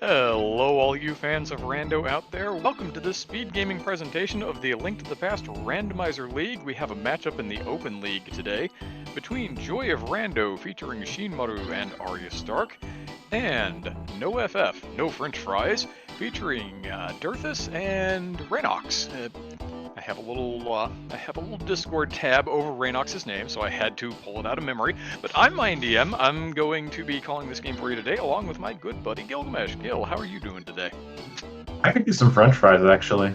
Hello all you fans of Rando out there. Welcome to this speed gaming presentation of the Link to the Past Randomizer League. We have a matchup in the Open League today between Joy of Rando featuring Shinmaru and Arya Stark and No FF, No French Fries featuring Dirthus and Raynox. I have a little Discord tab over Raynox's name, so I had to pull it out of memory. But I'm MindDM. I'm going to be calling this game for you today, along with my good buddy Gilgamesh. Gil, how are you doing today? I could do some French fries, actually.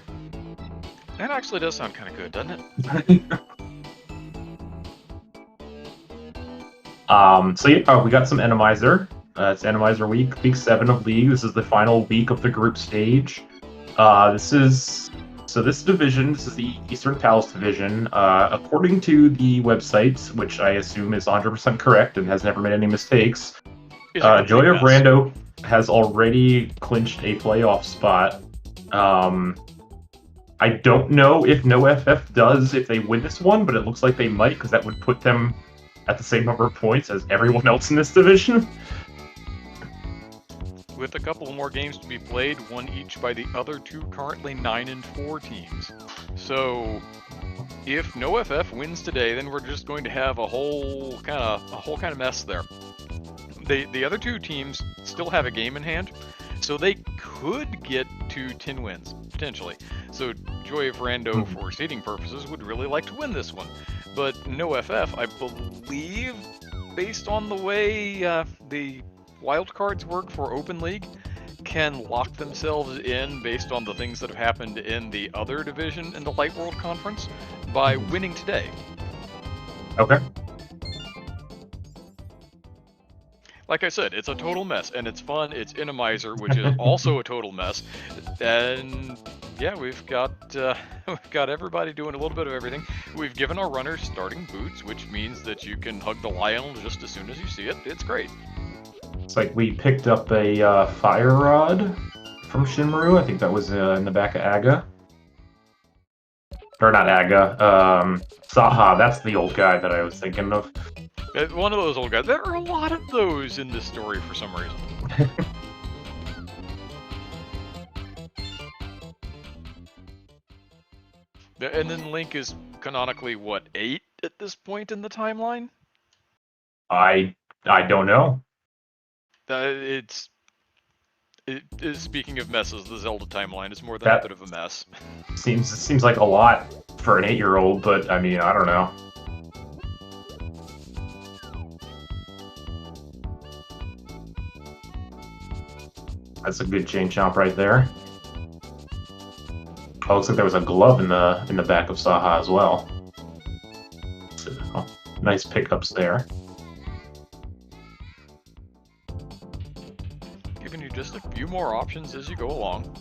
That actually does sound kind of good, doesn't it? So yeah, we got some Randomizer. It's Randomizer week 7 of League. This is the final week of the group stage. This division, this is the Eastern Palace division. According to the website, which I assume is 100% correct and has never made any mistakes, Joy of Rando has already clinched a playoff spot. I don't know if No FF does if they win this one, but it looks like they might, because that would put them at the same number of points as everyone else in this division. With a couple more games to be played, one each by the other two currently 9-4 teams. So if No FF wins today, then we're just going to have a whole kind of mess there. The other two teams still have a game in hand, so they could get to 10 wins, potentially. So Joy of Rando, for seeding purposes, would really like to win this one. But No FF, I believe, based on the way the wildcards work for Open League, can lock themselves in based on the things that have happened in the other division in the Light World Conference by winning today. Okay. Like I said, it's a total mess, and it's fun. It's Randomizer, which is also a total mess. And yeah, we've got everybody doing a little bit of everything. We've given our runners starting boots, which means that you can hug the lion just as soon as you see it. It's great. It's like we picked up a fire rod from Shinmaru. I think that was in the back of Aga. Or not Aga. Saha, that's the old guy that I was thinking of. One of those old guys. There are a lot of those in this story for some reason. And then Link is canonically, what, 8 at this point in the timeline? I don't know. Speaking of messes, the Zelda timeline is more than a bit of a mess. Seems like a lot for an 8-year-old, but I mean, I don't know. That's a good chain chomp right there. Oh, looks like there was a glove in the back of Saha as well. So, nice pickups there. Giving you just a few more options as you go along.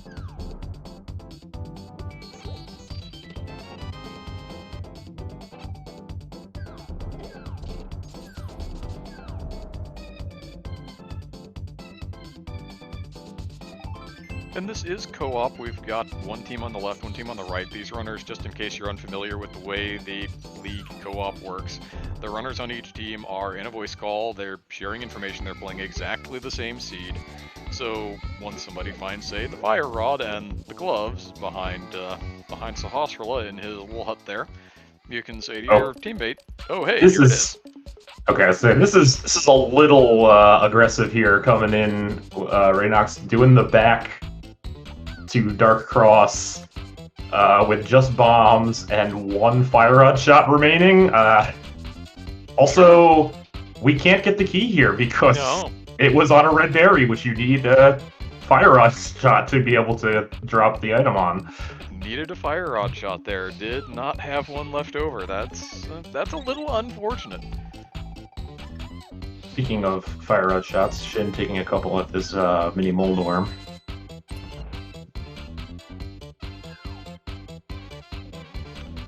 And this is co-op. We've got one team on the left, one team on the right. These runners, just in case you're unfamiliar with the way the League co-op works, the runners on each team are in a voice call. They're sharing information. They're playing exactly the same seed. So once somebody finds, say, the fire rod and the gloves behind Sahasrara in his little hut there, you can say to your teammate, "Oh, hey, here it is." Okay, so this is a little aggressive here, coming in. Raynox doing the back to Dark Cross with just bombs and one fire rod shot remaining. Also, we can't get the key here because it was on a red berry, which you need a fire rod shot to be able to drop the item on. Needed a fire rod shot there. Did not have one left over. That's a little unfortunate. Speaking of fire rod shots, Shin taking a couple at this mini mold worm.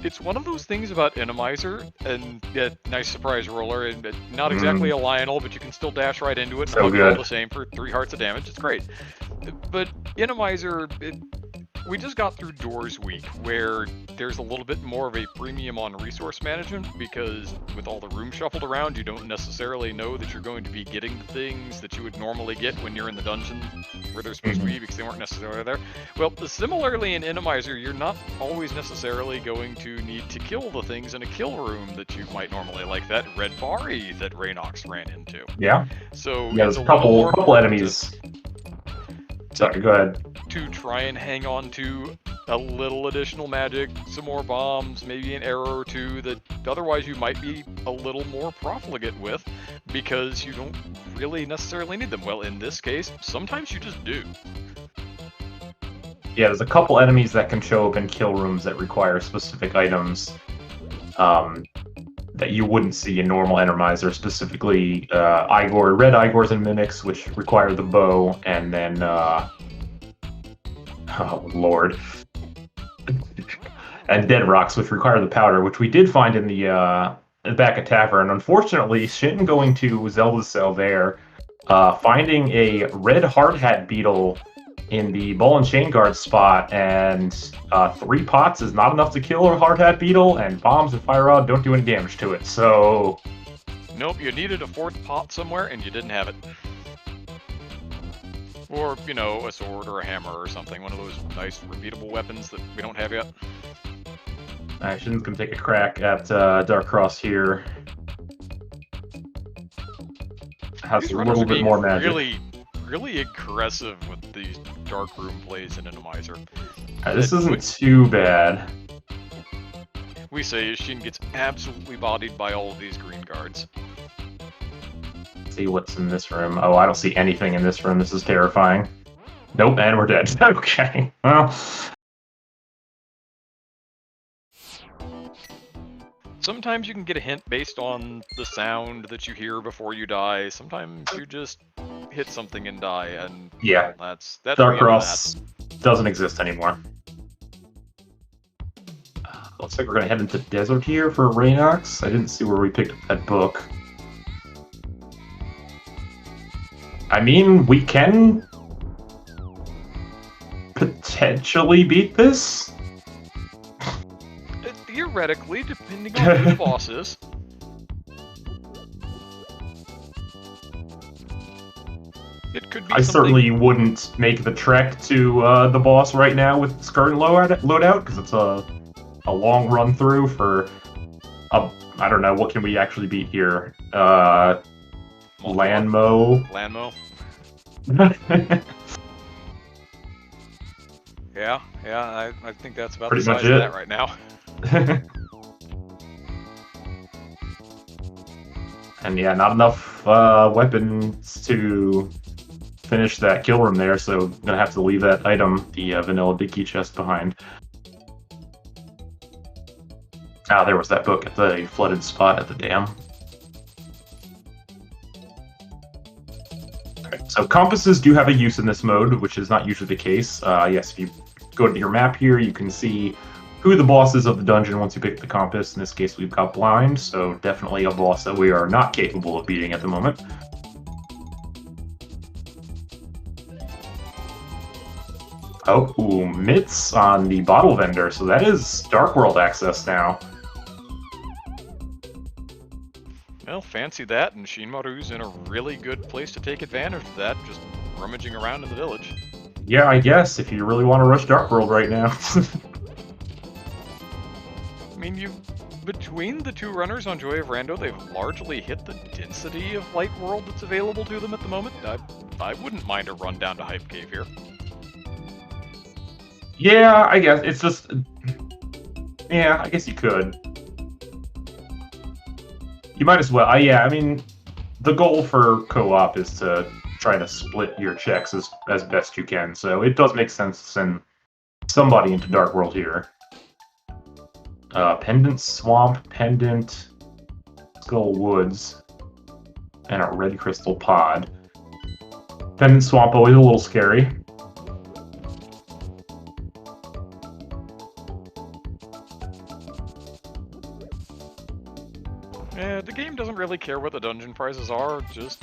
It's one of those things about Randomizer, and nice surprise roller, and not exactly a Lionel, but you can still dash right into it and hug it all the same for 3 hearts of damage. It's great. But Randomizer, we just got through Doors Week, where there's a little bit more of a premium on resource management, because with all the room shuffled around, you don't necessarily know that you're going to be getting things that you would normally get when you're in the dungeon where they're supposed to be, because they weren't necessarily there. Well, similarly in Randomizer, you're not always necessarily going to need to kill the things in a kill room that you might normally, like that red Bari that Raynox ran into. Yeah. So Yeah, it's there's a couple couple enemies. Sorry, go ahead. To try and hang on to a little additional magic, some more bombs, maybe an arrow or two that otherwise you might be a little more profligate with, because you don't really necessarily need them. Well, in this case, sometimes you just do. Yeah, there's a couple enemies that can show up in kill rooms that require specific items that you wouldn't see in normal Randomizer, specifically Igor, red Igors and Mimics, which require the bow, and then oh lord, and Dead Rocks, which require the powder, which we did find in the back of Tavern. Unfortunately, Shin going to Zelda's cell there, finding a red hard hat beetle in the ball and chain guard spot, and 3 pots is not enough to kill a hard hat beetle, and bombs and fire rod don't do any damage to it. So nope, you needed a 4th pot somewhere and you didn't have it. Or, you know, a sword or a hammer or something, one of those nice repeatable weapons that we don't have yet. Alright, Shin's gonna take a crack at Dark Cross here. Has These a runners little are bit being more magic. really aggressive with these dark room plays in Randomizer. This isn't too bad. We say Shin gets absolutely bodied by all of these green guards. Let's see what's in this room. Oh, I don't see anything in this room. This is terrifying. Nope, and we're dead. Okay, well. Sometimes you can get a hint based on the sound that you hear before you die. Sometimes you just hit something and die, and yeah, that's Dark Cross doesn't exist anymore. Looks like we're gonna head into Desert here for Raynox. I didn't see where we picked up that book. I mean, we can potentially beat this. Theoretically, depending on who the boss is. It could be I certainly wouldn't make the trek to the boss right now with this current loadout, because it's a long run through for I don't know, what can we actually beat here? Landmo. Landmo. Yeah, I think that's about pretty the much size of that right now. And yeah, not enough weapons to finish that kill room there, so I'm gonna have to leave that item, the vanilla dicky chest, behind. Ah, there was that book at the flooded spot at the dam. Okay, so compasses do have a use in this mode, which is not usually the case. Yes, if you go to your map here, you can see who the boss is of the dungeon once you pick the compass. In this case, we've got Blind, so definitely a boss that we are not capable of beating at the moment. Oh, ooh, mitts on the bottle vendor, so that is Dark World access now. Well, fancy that, and Shinmaru's in a really good place to take advantage of that, just rummaging around in the village. Yeah, I guess, if you really want to rush Dark World right now. I mean, between the 2 runners on Joy of Rando, they've largely hit the density of Light World that's available to them at the moment. I wouldn't mind a run down to Hype Cave here. Yeah, I guess, it's just... Yeah, I guess you could. You might as well. Yeah, I mean, the goal for co-op is to try to split your checks as best you can, so it does make sense to send somebody into Dark World here. Pendant Swamp, Pendant Skull Woods, and a Red Crystal Pod. Pendant Swamp, always a little scary. The game doesn't really care what the dungeon prizes are, just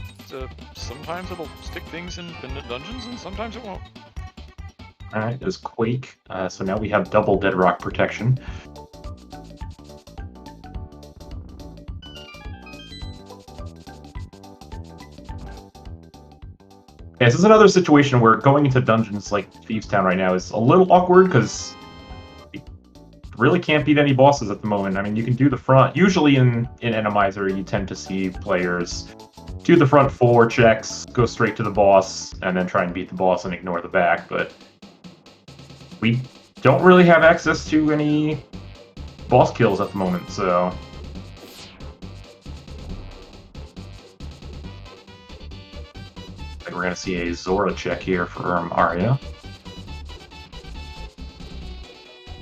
sometimes it'll stick things in pendant dungeons and sometimes it won't. Alright, there's Quake. So now we have double Deadrock protection. Yeah, this is another situation where going into dungeons like Thieves Town right now is a little awkward because you really can't beat any bosses at the moment. I mean, you can do the front. Usually in Randomizer, you tend to see players do the front 4 checks, go straight to the boss, and then try and beat the boss and ignore the back. But we don't really have access to any boss kills at the moment, so... we're going to see a Zora check here from Arya.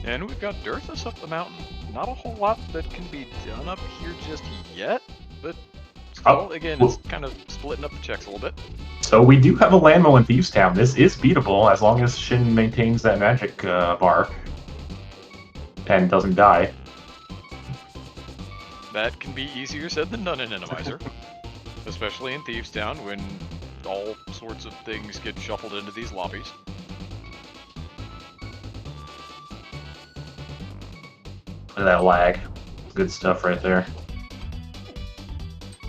And we've got Dirthus up the mountain. Not a whole lot that can be done up here just yet, but still, again, it's kind of splitting up the checks a little bit. So we do have a Landmo in Thieves Town. This is beatable as long as Shin maintains that magic bar and doesn't die. That can be easier said than done in Randomizer, especially in Thieves Town when all sorts of things get shuffled into these lobbies. Look at that lag. Good stuff right there.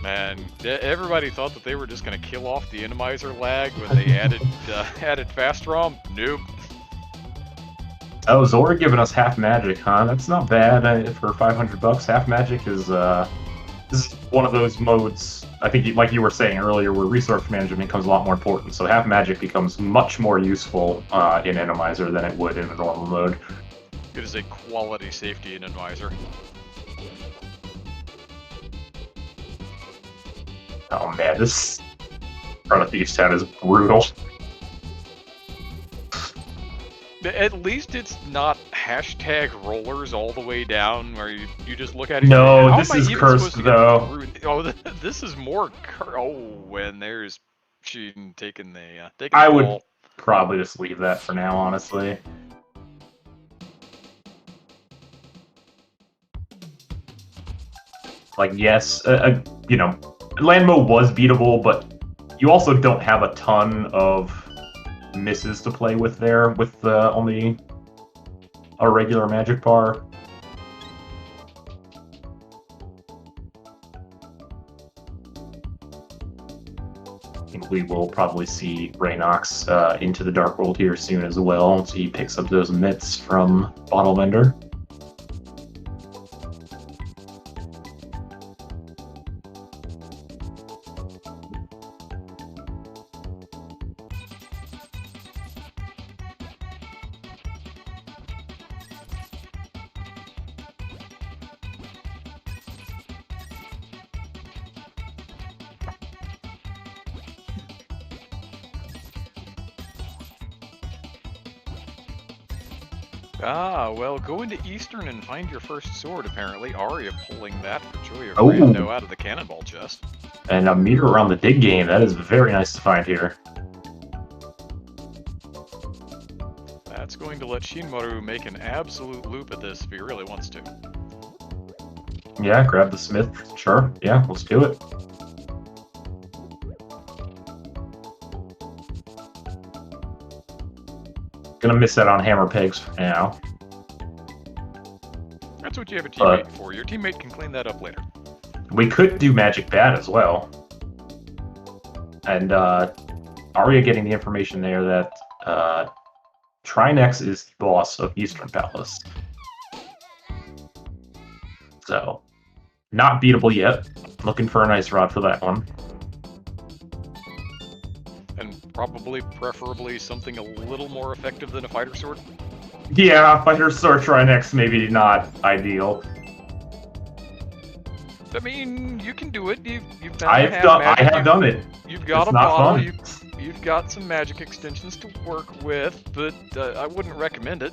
Man, everybody thought that they were just going to kill off the Randomizer lag when they added Fast ROM. Nope. Oh, Zora giving us half magic, huh? That's not bad for $500. Half magic is this is one of those modes, I think, like you were saying earlier, where resource management becomes a lot more important. So half magic becomes much more useful in Randomizer than it would in a normal mode. It is a quality safety in Randomizer. Oh man, this front of Thieves Town is brutal. At least it's not hashtag rollers all the way down where you just look at it. No, this is cursed though. Oh, this is more and there's Sheen taking the I ball. would probably just leave that for now, honestly. Like, yes, you know, Landmo was beatable, but you also don't have a ton of misses to play with there with only a regular magic bar. I think we will probably see Raynox into the Dark World here soon as well, once he picks up those mitts from Bottle Vendor. Ah, well, go into Eastern and find your first sword, apparently. Arya pulling that for Joy of Rando out of the cannonball chest. And a meter around the dig game. That is very nice to find here. That's going to let Shinmaru make an absolute loop at this if he really wants to. Yeah, grab the smith. Sure. Yeah, let's do it. Gonna miss that on hammer pegs for now. That's what you have a teammate for. Your teammate can clean that up later. We could do magic bat as well. And Arya getting the information there that Trinex is the boss of Eastern Palace. So, not beatable yet. Looking for a nice rod for that one. And probably, preferably, something a little more effective than a fighter sword. Yeah, fighter sword Trinex maybe not ideal. I mean, you can do it. You've I have done it. You've got it's a not bottle. Fun. You've got some magic extensions to work with, but I wouldn't recommend it.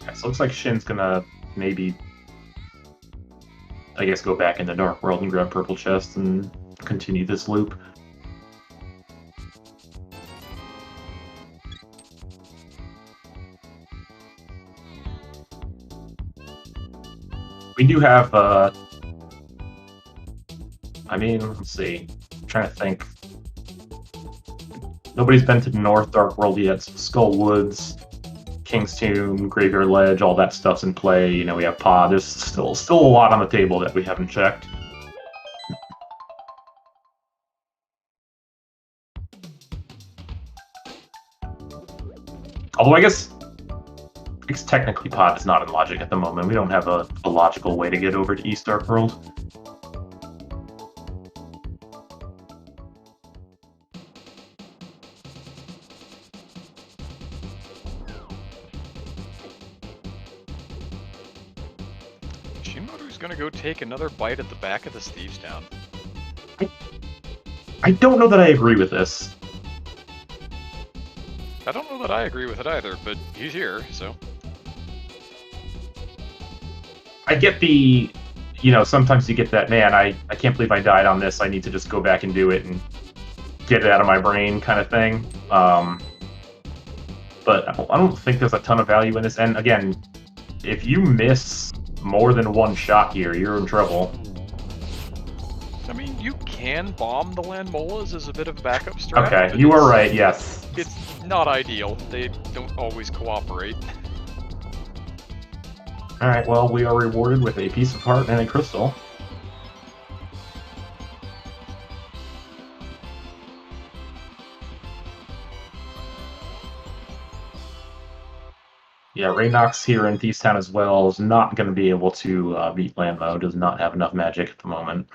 Okay, so looks like Shin's gonna maybe, I guess, go back in the Dark World and grab Purple Chest and continue this loop. We do have, I mean, let's see. I'm trying to think. Nobody's been to North Dark World yet. So Skull Woods, King's Tomb, Graveyard Ledge, all that stuff's in play. You know, we have Pod. There's still a lot on the table that we haven't checked. Although I guess technically Pod is not in Logic at the moment. We don't have a logical way to get over to East Dark World. Shimoru's gonna go take another bite at the back of this Thieves Town. I don't know that I agree with this. I don't know that I agree with it either, but he's here, so... I get the, you know, sometimes you get that, man, I can't believe I died on this, I need to just go back and do it and get it out of my brain kind of thing. But I don't think there's a ton of value in this, and again, if you miss more than one shot here, you're in trouble. I mean, you can bomb the Landmolas as a bit of backup strat. Okay, you are right, yes. It's not ideal. They don't always cooperate. Alright, well, we are rewarded with a piece of heart and a crystal. Yeah, Raynox here in Thieves Town as well is not going to be able to beat Landmo, does not have enough magic at the moment.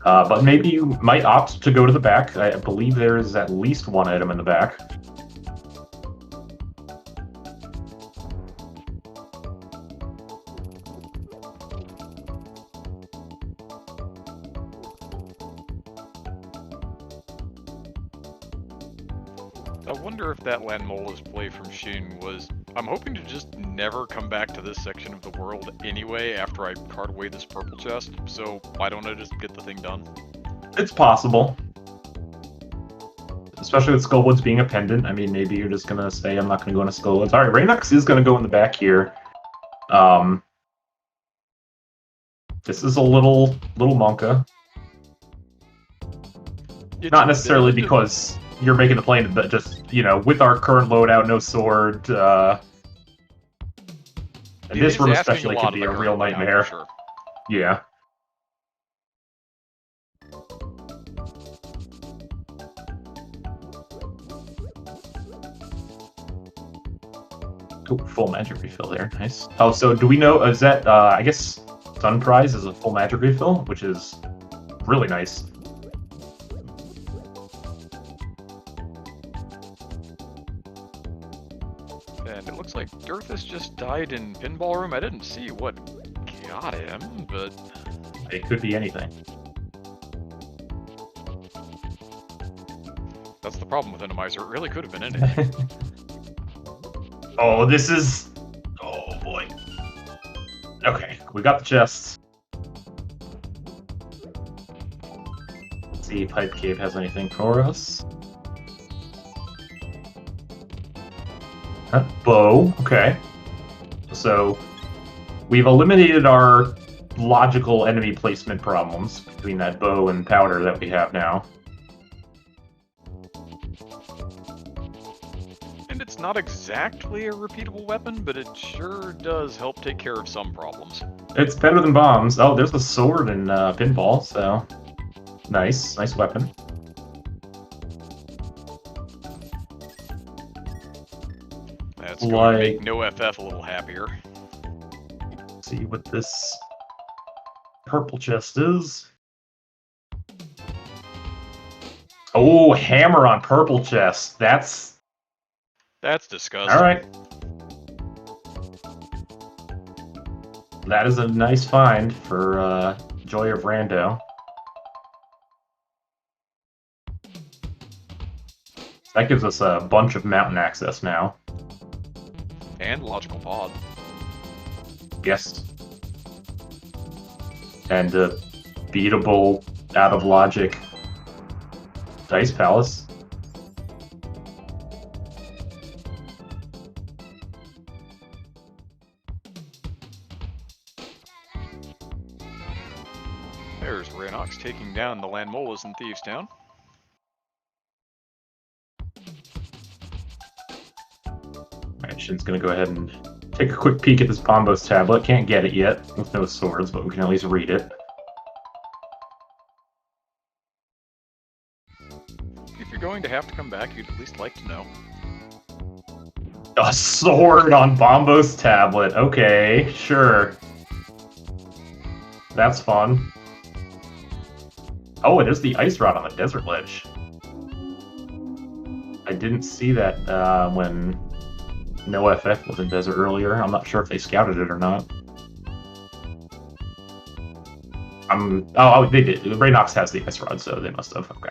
But maybe you might opt to go to the back. I believe there is at least one item in the back. I wonder if that Landmola's play from Shin was, I'm hoping to just never come back to this section of the world anyway after I cart away this purple chest, so why don't I just get the thing done? It's possible. Especially with Skullwoods being a pendant. I mean, maybe you're just going to say, I'm not going to go into Skullwoods. Alright, Raynox is going to go in the back here. This is a little monka. Not necessarily because you're making the play, but just, you know, with our current loadout, no sword, and this room especially could be a real nightmare. Sure. Yeah. Oh, full magic refill there, nice. Oh, so do we know, is that, I guess Sun Prize is a full magic refill, which is really nice. And it looks like Dirthus just died in Pinball Room. I didn't see what got him, but... It could be anything. That's the problem with Randomizer. It really could have been anything. Oh, this is... Oh, boy. Okay, we got the chest. Let's see if Pipe Cave has anything for us. Huh? Bow, okay. So, we've eliminated our logical enemy placement problems between that bow and powder that we have now. And it's not exactly a repeatable weapon, but it sure does help take care of some problems. It's better than bombs. Oh, there's a sword in pinball, so... Nice weapon. That's going to make no FF a little happier. Let's see what this purple chest is. Oh, hammer on purple chest. That's disgusting. Alright. That is a nice find for Joy of Rando. That gives us a bunch of mountain access now. And logical pod. Yes. And a beatable, out of logic Dice Palace. There's Raynox taking down the Landmolas in Thieves Town. Shin's gonna go ahead and take a quick peek at this Bombos tablet. Can't get it yet with no swords, but we can at least read it. If you're going to have to come back, you'd at least like to know. A sword on Bombos tablet. Okay, sure. That's fun. Oh, it is the ice rod on the desert ledge. I didn't see that when no FF was in desert earlier. I'm not sure if they scouted it or not. Oh, they did. Raynox has the ice rod, so they must have. Okay.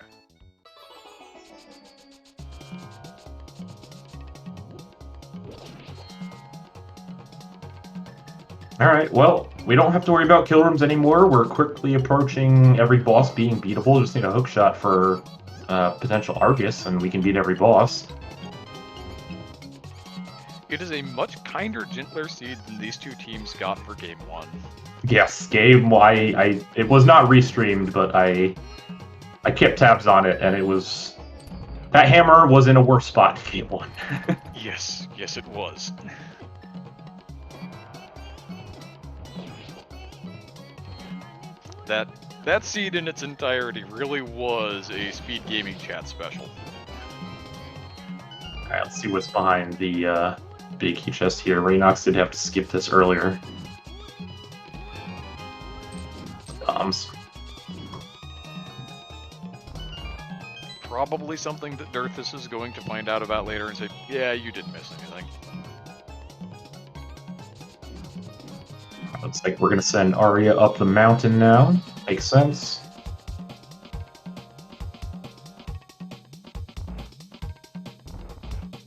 Alright, well, we don't have to worry about kill rooms anymore. We're quickly approaching every boss being beatable. Just need a hook shot for potential Argus, and we can beat every boss. It is a much kinder, gentler seed than these two teams got for Game 1. Yes, Game 1, it was not restreamed, but I kept tabs on it, and it was... That hammer was in a worse spot in Game 1. Yes, it was. That seed in its entirety really was a SpeedGaming chat special. Alright, let's see what's behind the big key chest here. Raynox did have to skip this earlier. Bombs. Probably something that Dirthus is going to find out about later and say, yeah, you didn't miss anything. Looks like we're going to send Arya up the mountain now. Makes sense.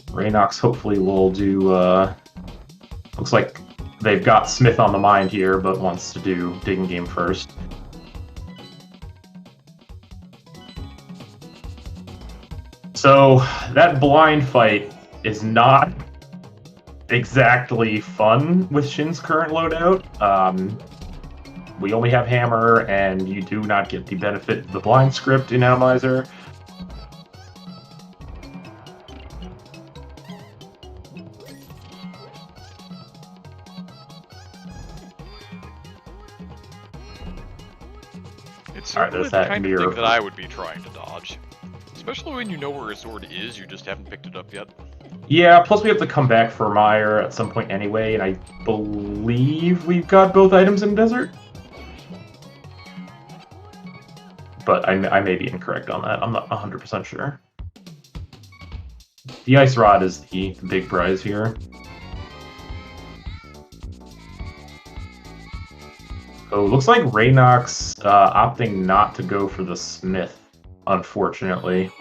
Raynox hopefully will do... looks like they've got Smith on the mind here, but wants to do Digging Game first. So, that blind fight is not exactly fun with Shin's current loadout. We only have Hammer, and you do not get the benefit of the blind script in Randomizer. It's Alright, certainly there's the that kind of mirror. thing that I would be trying to dodge. Especially when you know where a sword is, you just haven't picked it up yet. Yeah, plus we have to come back for Meyer at some point anyway, and I believe we've got both items in Desert? But I may be incorrect on that. I'm not 100% sure. The Ice Rod is the big prize here. Oh, looks like Raynox opting not to go for the Smith, unfortunately.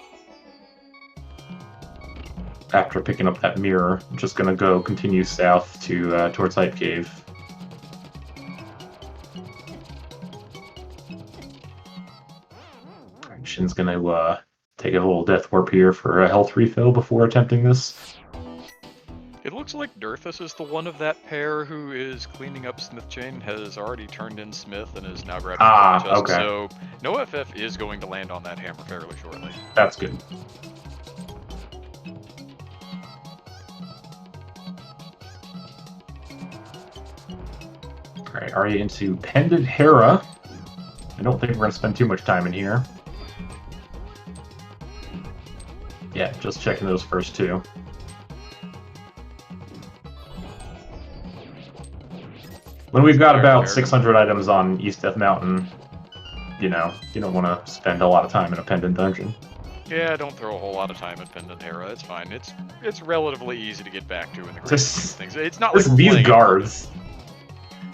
After picking up that mirror, I'm just gonna go continue south to towards Hype Cave. Shin's gonna take a little death warp here for a health refill before attempting this. It looks like Dirthus is the one of that pair who is cleaning up Smith Chain, has already turned in Smith, and is now grabbing the chest. Okay. So no FF is going to land on that hammer fairly shortly. That's good. Alright, Arya into Pendant Hera. I don't think we're going to spend too much time in here. Yeah, just checking those first two. When we've got about 600 items on East Death Mountain, you know, you don't want to spend a lot of time in a Pendant Dungeon. Yeah, don't throw a whole lot of time at Pendant Hera. It's fine. It's relatively easy to get back to in the grand scheme of things. It's not like we're These playing guards,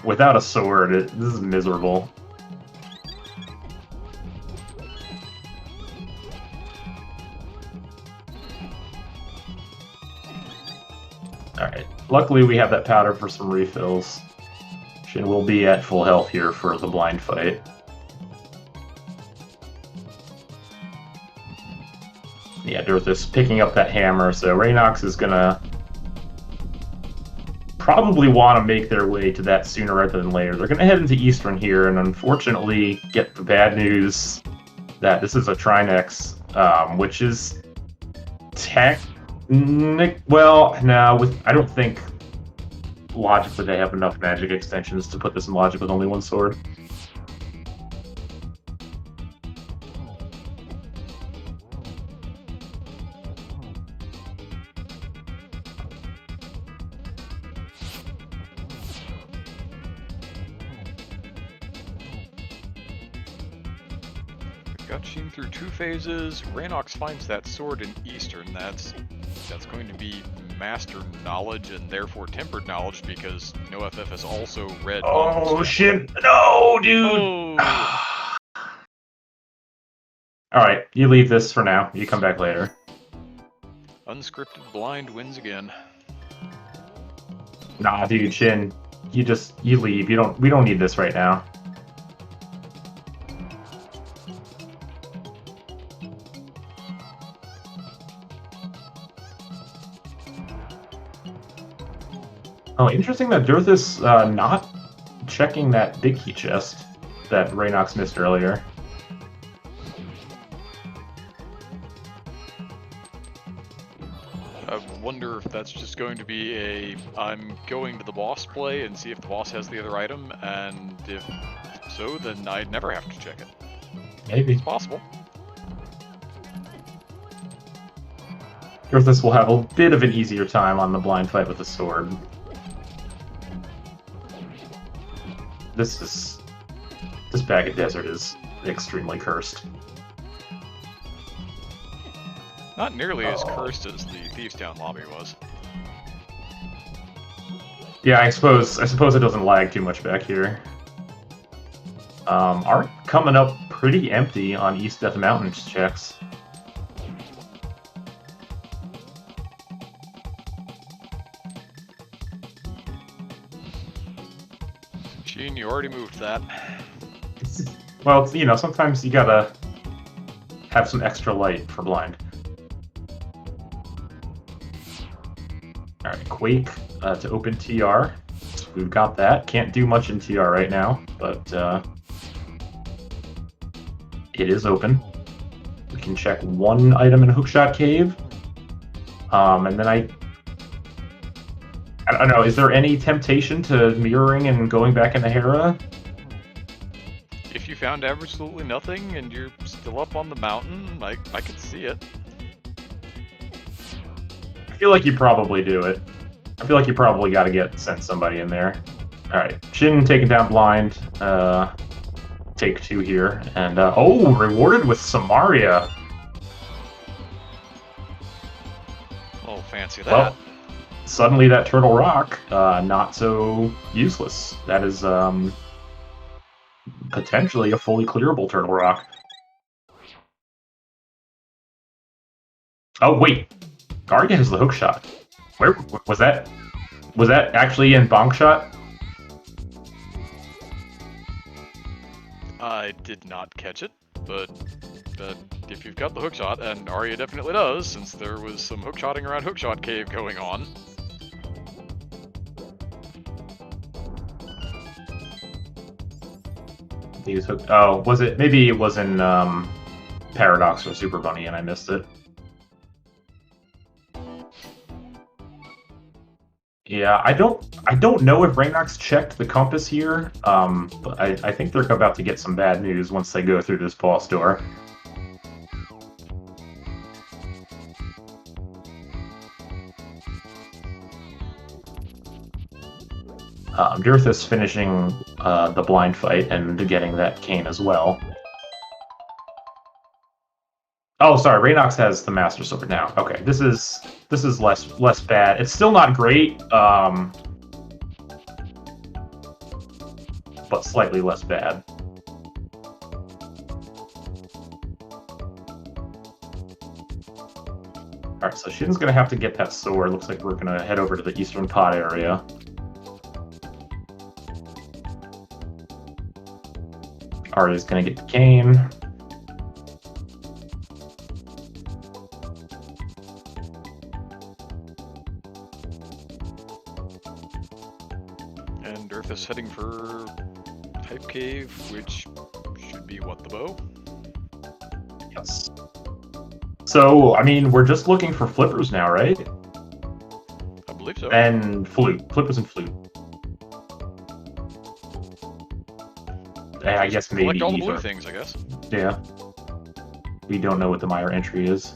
without a sword, this is miserable. Alright, luckily we have that powder for some refills. Shin will be at full health here for the blind fight. Yeah, Dirthus picking up that hammer, so Raynox is gonna probably want to make their way to that sooner rather than later. They're gonna head into Eastern here, and unfortunately get the bad news that this is a Trinex, which is Well, no, I don't think logically they have enough magic extensions to put this in logic with only one sword. Got Sheen through 2 phases. Ranox finds that sword in Eastern. That's going to be Master Knowledge and therefore Tempered Knowledge because NoFF has also read. Oh shit! No, dude. Oh. All right, you leave this for now. You come back later. Unscripted blind wins again. Nah, dude, Shin, you leave. We don't need this right now. Oh, interesting that Dirth is not checking that big key chest that Raynox missed earlier. I wonder if that's just going to be a I'm going to the boss play and see if the boss has the other item, and if so, then I'd never have to check it. Maybe. It's possible. Dirthus will have a bit of an easier time on the blind fight with the sword. This bag of desert is extremely cursed. Not nearly as cursed as the Thieves Town lobby was. Yeah, I suppose it doesn't lag too much back here. Art coming up pretty empty on East Death Mountain checks. Sheen, you already moved that. Well, you know, sometimes you gotta have some extra light for blind. Alright, Quake to open TR. We've got that. Can't do much in TR right now, but it is open. We can check one item in Hookshot Cave. And then I don't know, is there any temptation to mirroring and going back into Hera? If you found absolutely nothing and you're still up on the mountain, I could see it. I feel like you probably do it. I feel like you probably got to send somebody in there. Alright, Shin taking down blind. Take 2 here. And, oh, rewarded with Samaria. Oh, fancy that. Well, suddenly that Turtle Rock, not so useless. That is, potentially a fully clearable Turtle Rock. Oh, wait. Guardian has the hook shot. Where was that? Was that actually in Bonk Shot? I did not catch it, but if you've got the hookshot, and Arya definitely does, since there was some hookshotting around Hookshot Cave going on. Oh, was it? Maybe it was in Paradox or Super Bunny, and I missed it. Yeah, I don't know if Raynox checked the compass here, but I think they're about to get some bad news once they go through this boss door. Dirthus finishing the blind fight and getting that cane as well. Oh, sorry, Raynox has the Master Sword now. Okay, this is less bad. It's still not great, but slightly less bad. Alright, so Shin's gonna have to get that sword. Looks like we're gonna head over to the Eastern Pod area. Arya's gonna get the cane. And Dirthus heading for Type Cave, which should be what, the bow? Yes. So, I mean, we're just looking for flippers now, right? I believe so. And flute. Flippers and flute. I guess maybe collect all the either. blue things, I guess. Yeah. We don't know what the Meyer entry is.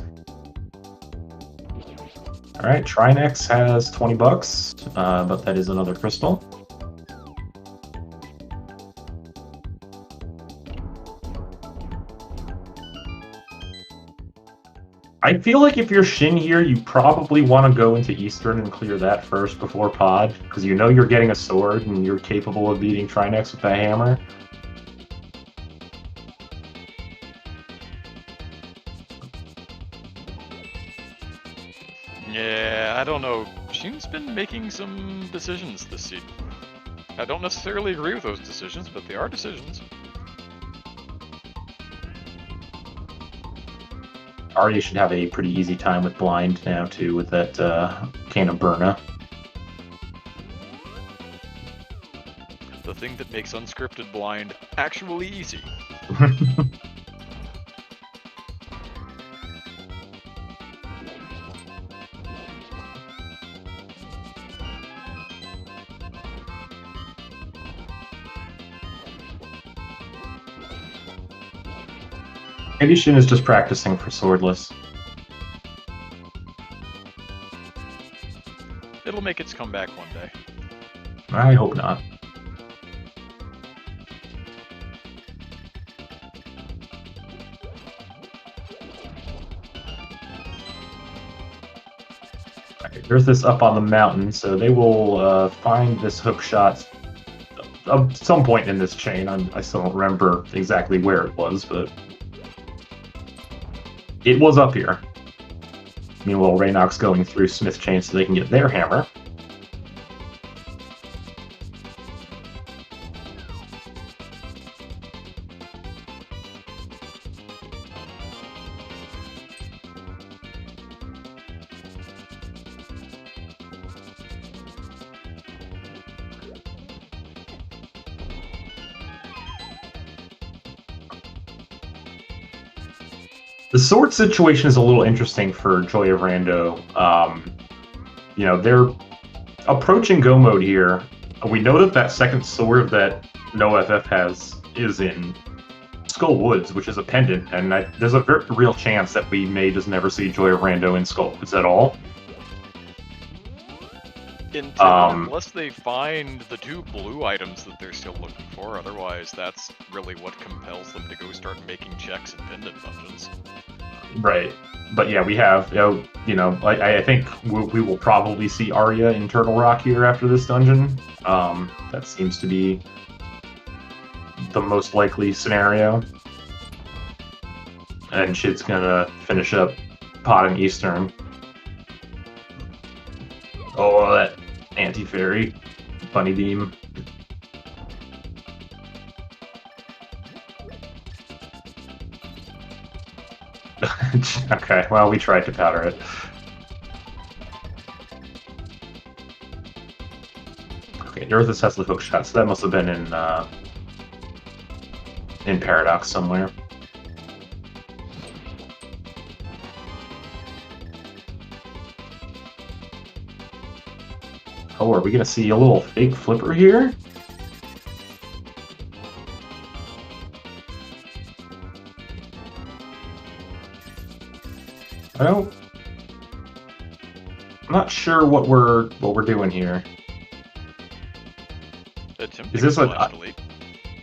Alright, Trinex has 20 bucks, but that is another crystal. I feel like if you're Shin here, you probably want to go into Eastern and clear that first before Pod, because you know you're getting a sword and you're capable of beating Trinex with that hammer. Yeah, I don't know. Shin's been making some decisions this season. I don't necessarily agree with those decisions, but they are decisions. Arya should have a pretty easy time with blind now, too, with that can of Burna. The thing that makes unscripted blind actually easy. Maybe Shin is just practicing for swordless. It'll make its comeback one day. I hope not. Alright, there's this up on the mountain, so they will find this hook shot at some point in this chain. I still don't remember exactly where it was, but it was up here. Meanwhile, Raynox going through Smith Chain so they can get their hammer. The sword situation is a little interesting for Joy of Rando. You know, they're approaching go mode here. We know that that second sword that no FF has is in Skull Woods, which is a pendant, and there's a very real chance that we may just never see Joy of Rando in Skull Woods at all. Unless they find the two blue items that they're still looking for, otherwise that's really what compels them to go start making checks in pendant dungeons. Right. But yeah, we have, I think we will probably see Arya in Turtle Rock here after this dungeon. That seems to be the most likely scenario. And shit's gonna finish up Pod and Eastern. Oh, that anti-fairy. Bunny beam. Okay, well, we tried to powder it. Okay, Earthus has the hook shot, so that must have been in Paradox somewhere. Oh, are we gonna see a little fake flipper here? I'm not sure what we're doing here. Is this a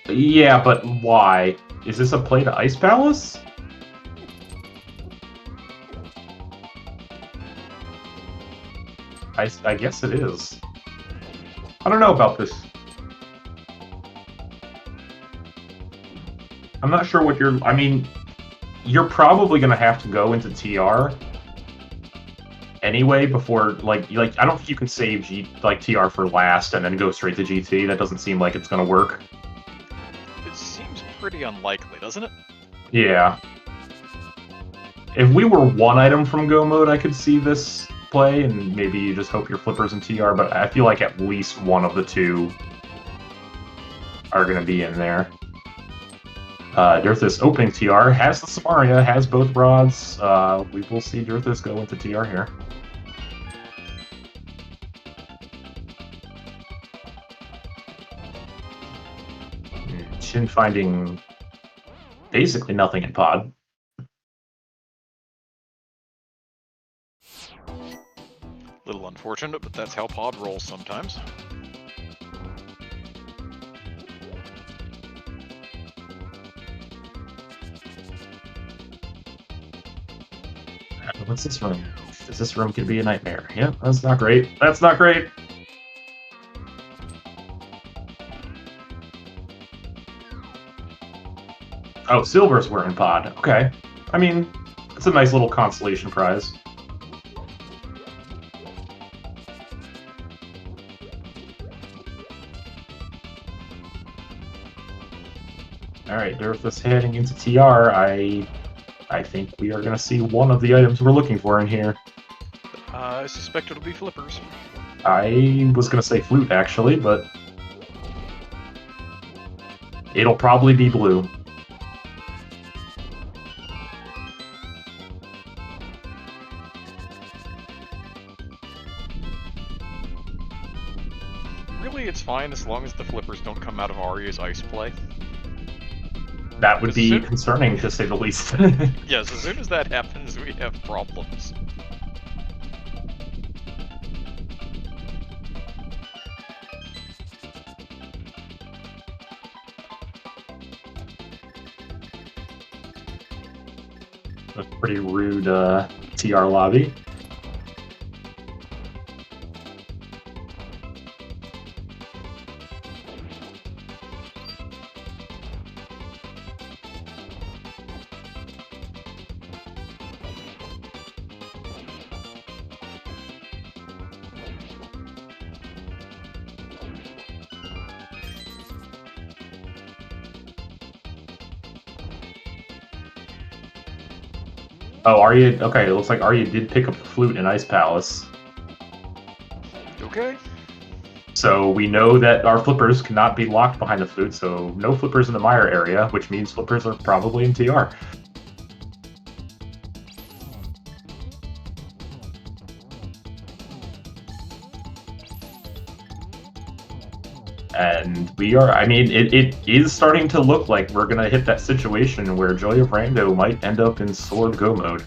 yeah, but why? Is this a play to Ice Palace? I guess it is. I don't know about this. I'm not sure what you're... I mean, you're probably going to have to go into TR anyway before... Like I don't think you can save TR for last and then go straight to GT. That doesn't seem like it's going to work. It seems pretty unlikely, doesn't it? Yeah. If we were one item from Go Mode, I could see this play, and maybe you just hope your flippers in TR, but I feel like at least one of the two are going to be in there. Dirthus opening TR, has the Samaria, has both rods. We will see Dirthus go into TR here. Shin finding basically nothing in pod. Little unfortunate, but that's how pod rolls sometimes. What's this room? This room could be a nightmare. Yeah, that's not great. That's not great. Oh, silvers were in pod. Okay. I mean, it's a nice little consolation prize. Alright, Dirthus heading into TR. I think we are going to see one of the items we're looking for in here. I suspect it'll be flippers. I was going to say flute, actually, but it'll probably be blue. Really, it's fine as long as the flippers don't come out of Arya's ice play. That would be concerning, to say the least. Yes, as soon as that happens, we have problems. A pretty rude TR lobby. Oh, Arya. Okay, it looks like Arya did pick up the flute in Ice Palace. Okay. So we know that our flippers cannot be locked behind the flute, so no flippers in the Mire area, which means flippers are probably in TR. And we are, I mean, it is starting to look like we're going to hit that situation where Joy of Rando might end up in Sword Go mode.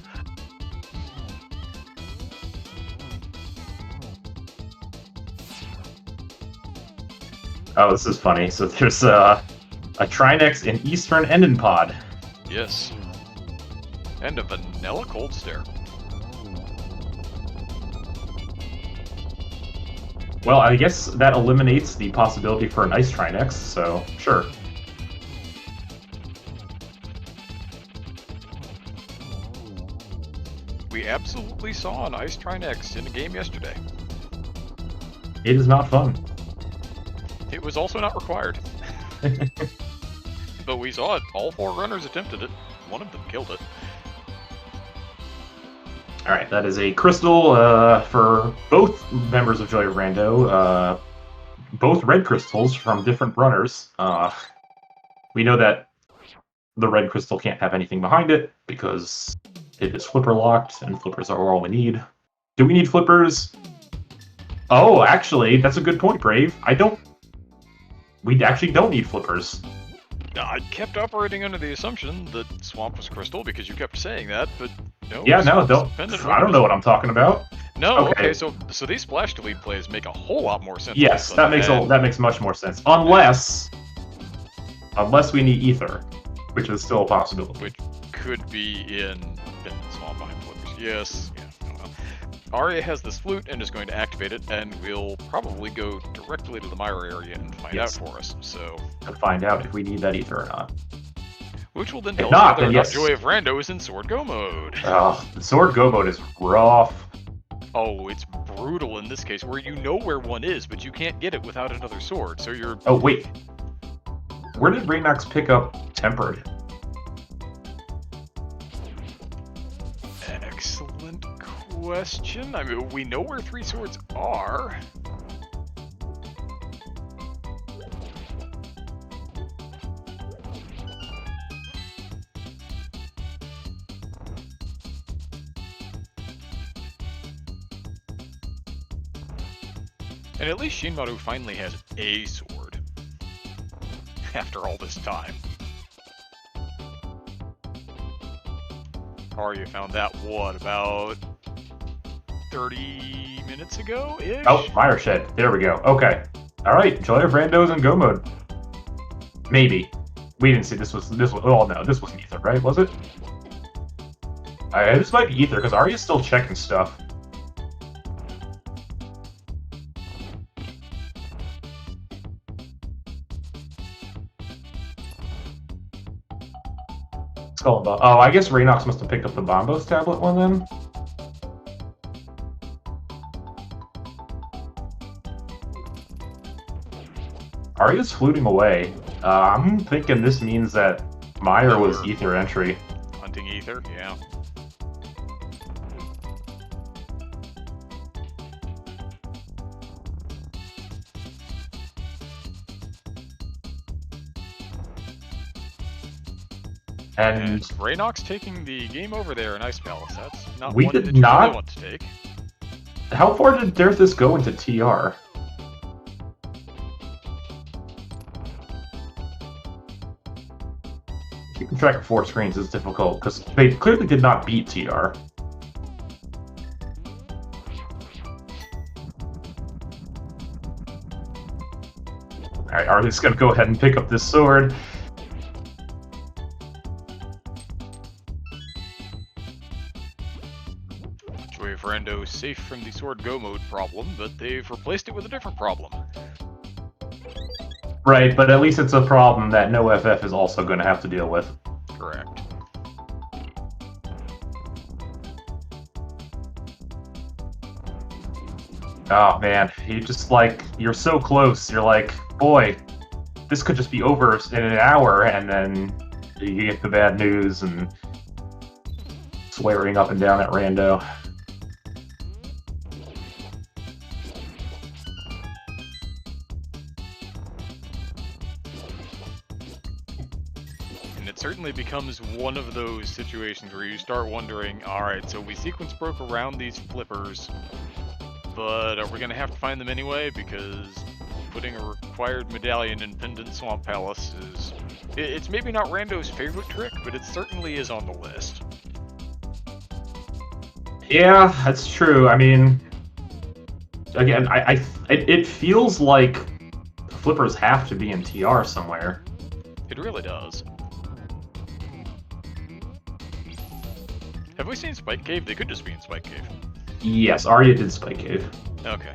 Oh, this is funny. So there's a Trinex in Eastern Enden Pod. Yes. And a vanilla cold stare. Well, I guess that eliminates the possibility for an Ice Trinex, so sure. We absolutely saw an Ice Trinex in a game yesterday. It is not fun. It was also not required. But we saw it. All 4 runners attempted it. One of them killed it. Alright, that is a crystal for both members of Joy of Rando. Both red crystals from different runners. We know that the red crystal can't have anything behind it because it is flipper locked, and flippers are all we need. Do we need flippers? Oh, actually, that's a good point, Brave. We actually don't need flippers. I kept operating under the assumption that Swamp was crystal because you kept saying that, but no. Yeah, no, don't. I don't know what I'm talking about. No, okay, so these splash delete plays make a whole lot more sense. Yes, that makes much more sense. Unless we need ether, which is still a possibility. Which could be in Swamp behind flippers. Yes. Yeah, I don't know. Arya has this flute and is going to activate it, and we'll probably go directly to the Mire area and find out for us. So to find out if we need that ether or not. Which will then tell us whether or not Joy of Rando is in Sword Go mode. Oh, the Sword Go mode is rough. Oh, it's brutal in this case, where you know where one is, but you can't get it without another sword, so you're... Oh, wait. Where did Raynox pick up Tempered? Excellent question. I mean, we know where 3 swords are. And at least Shinmaru finally has a sword. After all this time. Arya found that, what, about 30 minutes ago-ish? Oh, Mire Shed. There we go. Okay. Alright, Joy of Rando's in Go mode. Maybe. We didn't see this was, oh no, this wasn't Ether, right? Was it? This might be Ether, because Arya's still checking stuff. Oh, I guess Raynox must have picked up the Bombos tablet one then. Arya's fluting away. I'm thinking this means that Mire was Ether entry. Hunting Ether, yeah. And Raynox taking the game over there in Ice Palace. That's not we one did that you not really want to take. How far did Derthus go into TR? Keeping track of 4 screens is difficult, because they clearly did not beat TR. Alright, Arya's gonna go ahead and pick up this sword. Joy of Rando safe from the sword go mode problem, but they've replaced it with a different problem. Right, but at least it's a problem that no FF is also going to have to deal with. Correct. Oh man, you're so close. You're like, boy, this could just be over in an hour, and then you get the bad news and swearing up and down at Rando. It certainly becomes one of those situations where you start wondering, alright, so we sequence broke around these flippers, but are we going to have to find them anyway? Because putting a required medallion in Pendant Swamp Palace is... It's maybe not Rando's favorite trick, but it certainly is on the list. Yeah, that's true. I mean, again, it feels like flippers have to be in TR somewhere. It really does. Have we seen Spike Cave? They could just be in Spike Cave. Yes, Arya did Spike Cave. Okay.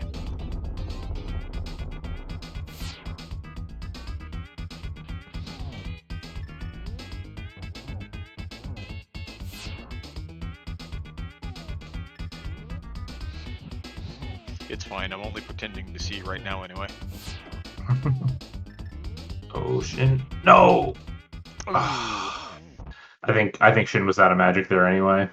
It's fine, I'm only pretending to see right now anyway. Shin. No! I think Shin was out of magic there anyway.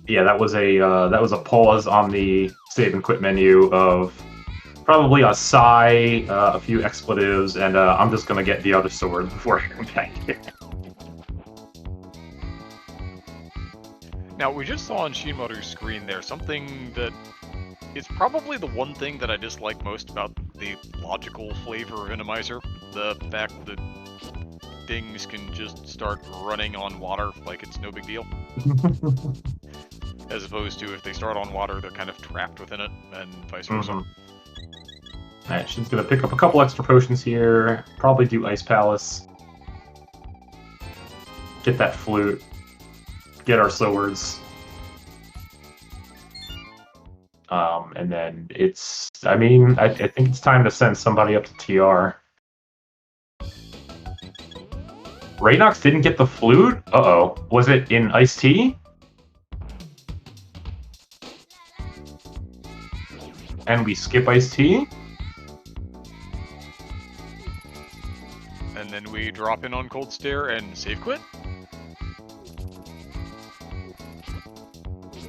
Yeah, that was a pause on the save and quit menu of probably a sigh, a few expletives, and I'm just gonna get the other sword before I come back here. Now, we just saw on Shinmaru's screen there something that is probably the one thing that I dislike most about the logical flavor of Randomizer. The fact that things can just start running on water like it's no big deal. As opposed to if they start on water, they're kind of trapped within it, and vice versa. Alright, she's gonna pick up a couple extra potions here, probably do Ice Palace. Get that flute. Get our swords. And then it's... I mean, I think it's time to send somebody up to TR. Raynox didn't get the flute? Uh-oh. Was it in Iced Tea? And we skip Iced Tea? And then we drop in on Cold Stare and save quit?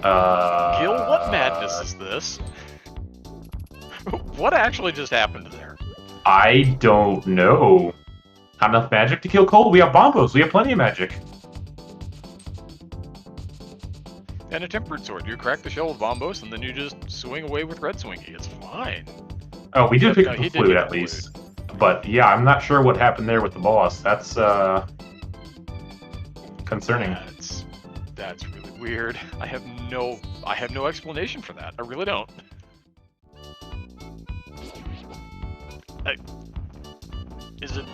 Gil, what madness is this? What actually just happened there? I don't know. Not enough magic to kill cold. We have bombos. We have plenty of magic. And a tempered sword. You crack the shell with bombos, and then you just swing away with red swingy. It's fine. Oh, we did pick up he the did flute get at the least. But yeah, I'm not sure what happened there with the boss. That's concerning. That's really weird. I have no explanation for that. I really don't. Is it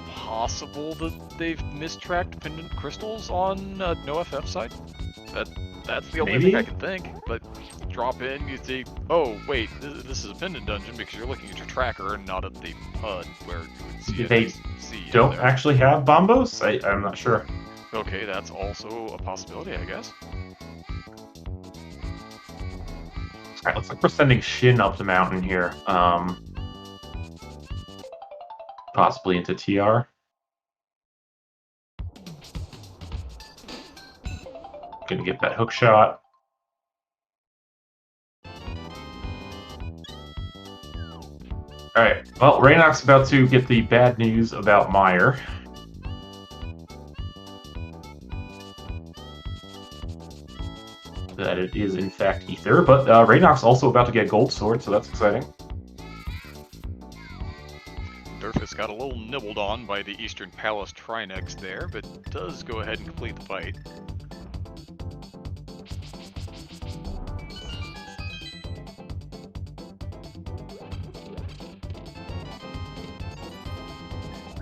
possible that they've mistracked pendant crystals on NoFF side? That's the only thing I can think. But drop in, you see, oh wait, this is a pendant dungeon because you're looking at your tracker and not at the HUD where you would see it. They don't actually have bombos? I'm not sure. Okay, that's also a possibility, I guess. Alright, looks like we're sending Shin up the mountain here. Possibly into TR. Gonna get that hook shot. Alright, well, Raynock's about to get the bad news about Meyer. That it is, in fact, Ether, but Raynock's also about to get Gold Sword, so that's exciting. Durfus got a little nibbled on by the Eastern Palace Trinex there, but does go ahead and complete the fight.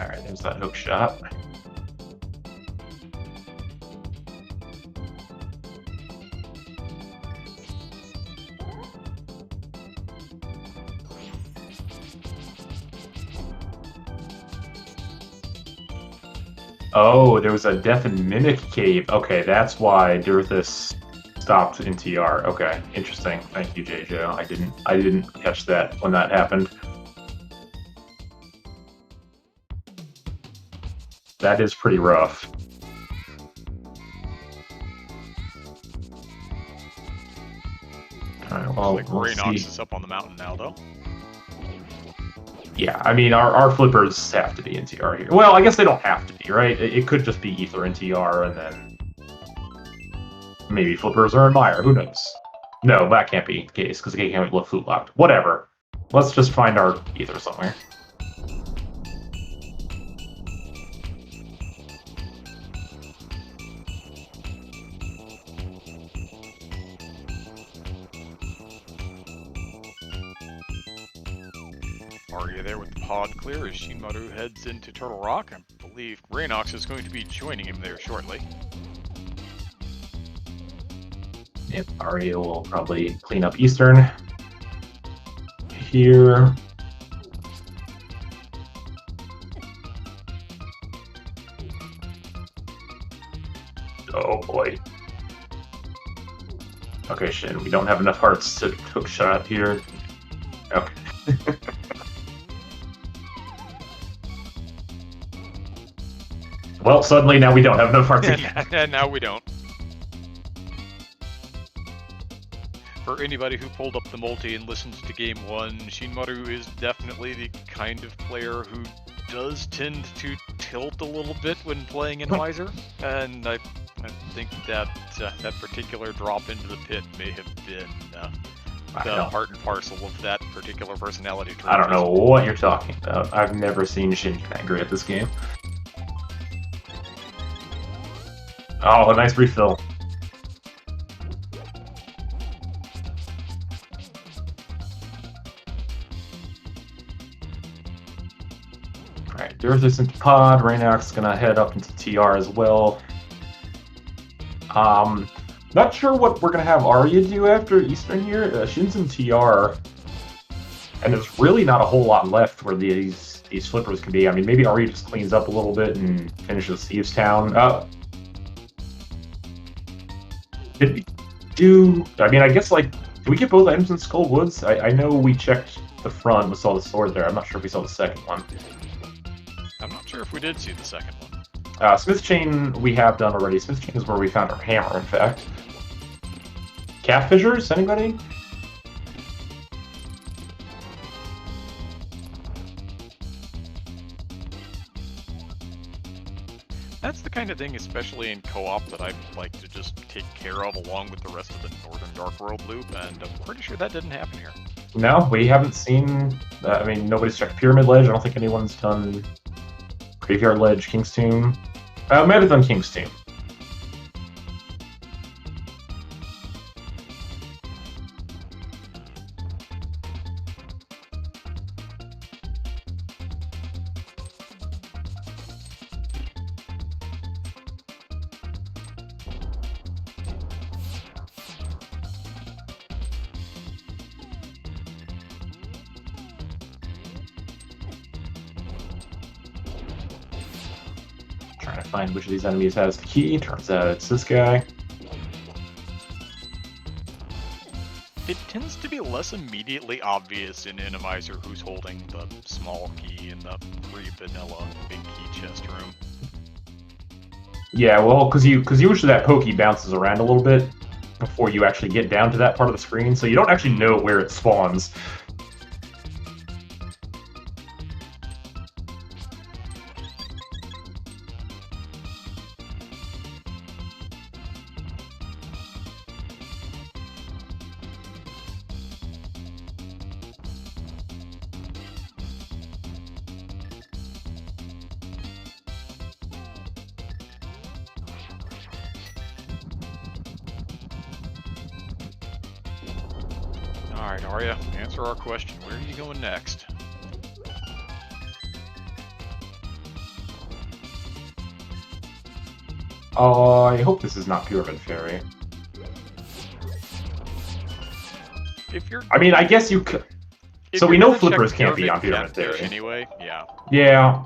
Alright, there's that hook shot. Oh, there was a Death and Mimic cave. Okay, that's why Durthus stopped in TR. Okay, interesting. Thank you, JJ. I didn't catch that when that happened. That is pretty rough. All right, well, looks like Raynox is up on the mountain now, though. Yeah, I mean, our flippers have to be in TR here. Well, I guess they don't have to be, right? It could just be Ether in TR, and then maybe flippers are in Meyer. Who knows? No, that can't be the case, because they can't be flute locked. Whatever. Let's just find our Ether somewhere. Arya there with the pod clear as Shinmaru heads into Turtle Rock. I believe Raynox is going to be joining him there shortly. Yep, Arya will probably clean up Eastern. Here. Oh boy. Okay, Shin, we don't have enough hearts to hook shot here. Okay. Well, suddenly now we don't have enough hearts again. And now we don't. For anybody who pulled up the multi and listened to Game 1, Shinmaru is definitely the kind of player who does tend to tilt a little bit when playing in Wiser, and I think that that particular drop into the pit may have been the part and parcel of that particular personality trait. I don't know what you're talking about. I've never seen Shin angry at this game. Oh, a nice refill. Alright, Durthus into pod. Raynock's gonna head up into TR as well. Not sure what we're gonna have Arya do after Eastern here. Shin's in TR, and there's really not a whole lot left where these flippers can be. I mean, maybe Arya just cleans up a little bit and finishes Thieves Town. Did we do? I mean, I guess like, did we get both items in Skull Woods? I know we checked the front. We saw the sword there. I'm not sure if we saw the second one. I'm not sure if we did see the second one. Smith Chain we have done already. Smith Chain is where we found our hammer, in fact. Calf fissures, anybody? kind of thing, especially in co-op, that I'd like to just take care of along with the rest of the Northern Dark World loop, and I'm pretty sure that didn't happen here. No, we haven't seen... I mean, nobody's checked Pyramid Ledge. I don't think anyone's done Graveyard Ledge, King's Tomb. Might have done King's Tomb. Trying to find which of these enemies has the key. Turns out it's this guy. It tends to be less immediately obvious in Randomizer who's holding the small key in the pre-vanilla big key chest room. Yeah, well, because usually that pokey bounces around a little bit before you actually get down to that part of the screen, so you don't actually know where it spawns. Alright, Arya, answer our question. Where are you going next? I hope this is not Pyramid Fairy. If you're... I mean, I guess you could... So we know flippers can't be on Pyramid Fairy. Anyway, yeah. Yeah.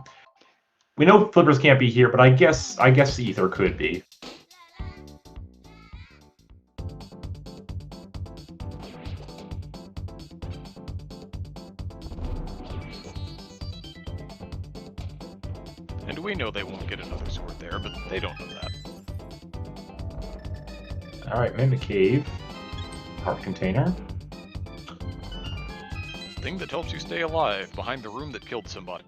We know flippers can't be here, but I guess Ether could be. And we know they won't get another sword there, but they don't know that. Alright, Mimic Cave. Heart Container. Thing that helps you stay alive behind the room that killed somebody.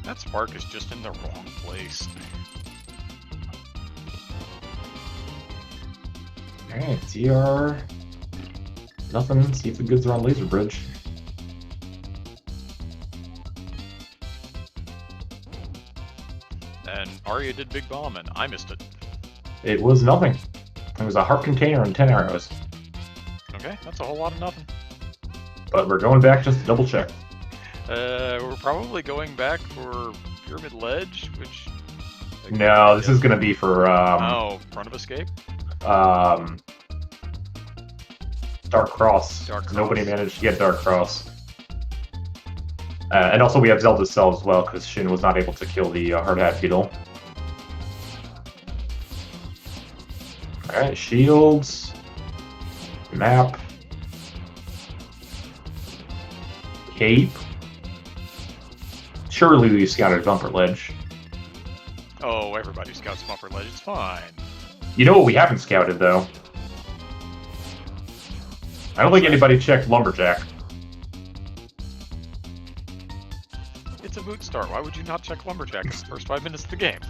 That spark is just in the wrong place. Alright, TR. Nothing. See if the goods are on Laser Bridge. And Arya did Big Bomb, and I missed it. It was nothing. It was a heart container and 10 arrows. Okay, that's a whole lot of nothing. But we're going back just to double check. We're probably going back for Pyramid Ledge, which... No, this is going to be for... oh, Front of Escape? Dark Cross. Dark Cross. Nobody managed to get Dark Cross. And also we have Zelda's Cell as well, because Shin was not able to kill the Hard Hat Beetle. Alright, shields. Map. Cape. Surely we scouted Bumper Ledge. Oh, everybody scouts Bumper Ledge, it's fine. You know what we haven't scouted, though? I don't think anybody checked Lumberjack. It's a boot start. Why would you not check Lumberjack in the first 5 minutes of the game?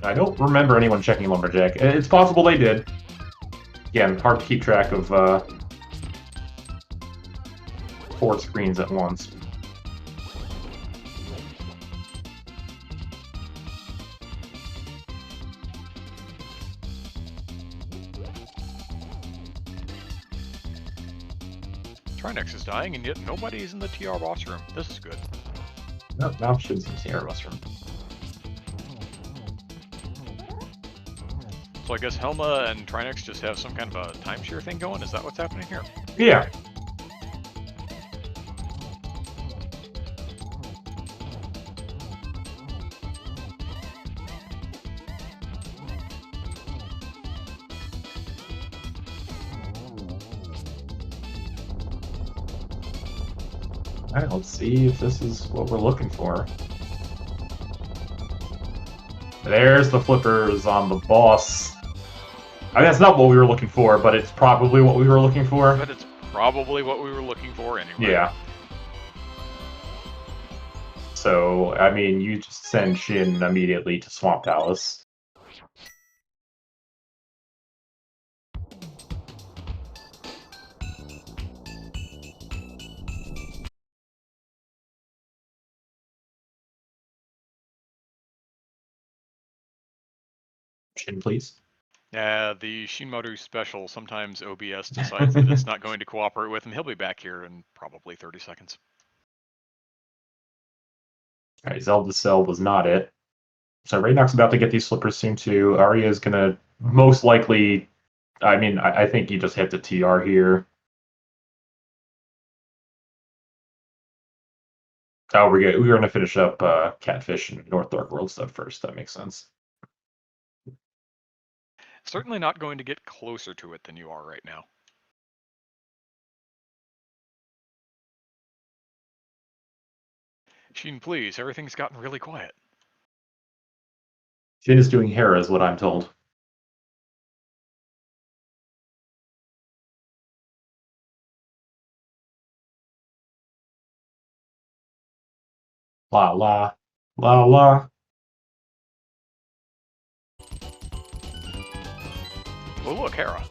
I don't remember anyone checking Lumberjack. It's possible they did. Again, hard to keep track of 4 screens at once. Trinex is dying, and yet nobody's in the TR boss room. This is good. Nope, now Shin's in the Sierra Mushroom. So I guess Helma and Trinex just have some kind of a timeshare thing going? Is that what's happening here? Yeah. Alright, let's see if this is what we're looking for. There's the flippers on the boss. I mean, that's not what we were looking for, but it's probably what we were looking for. But it's probably what we were looking for anyway. Yeah. So, I mean, you just send Shin immediately to Swamp Palace. Shin, please. The Shinmaru special, sometimes OBS decides that it's not going to cooperate with him. He'll be back here in probably 30 seconds. Alright, Zelda Cell was not it. So Raynok's about to get these flippers soon too. Arya is gonna most likely... I mean, I think you just hit the TR here. Oh, we're going to finish up Catfish and North Dark World stuff first. That makes sense. Certainly not going to get closer to it than you are right now. Shin, please. Everything's gotten really quiet. Shin is doing Hera, is what I'm told. La la. La la. Oh, look, Hera.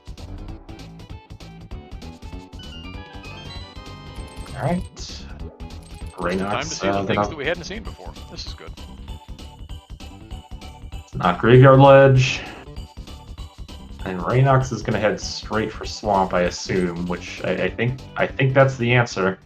Alright. Time to see the things that we hadn't seen before. This is good. Not Graveyard Ledge. And Raynox is going to head straight for Swamp, I assume, which I think that's the answer.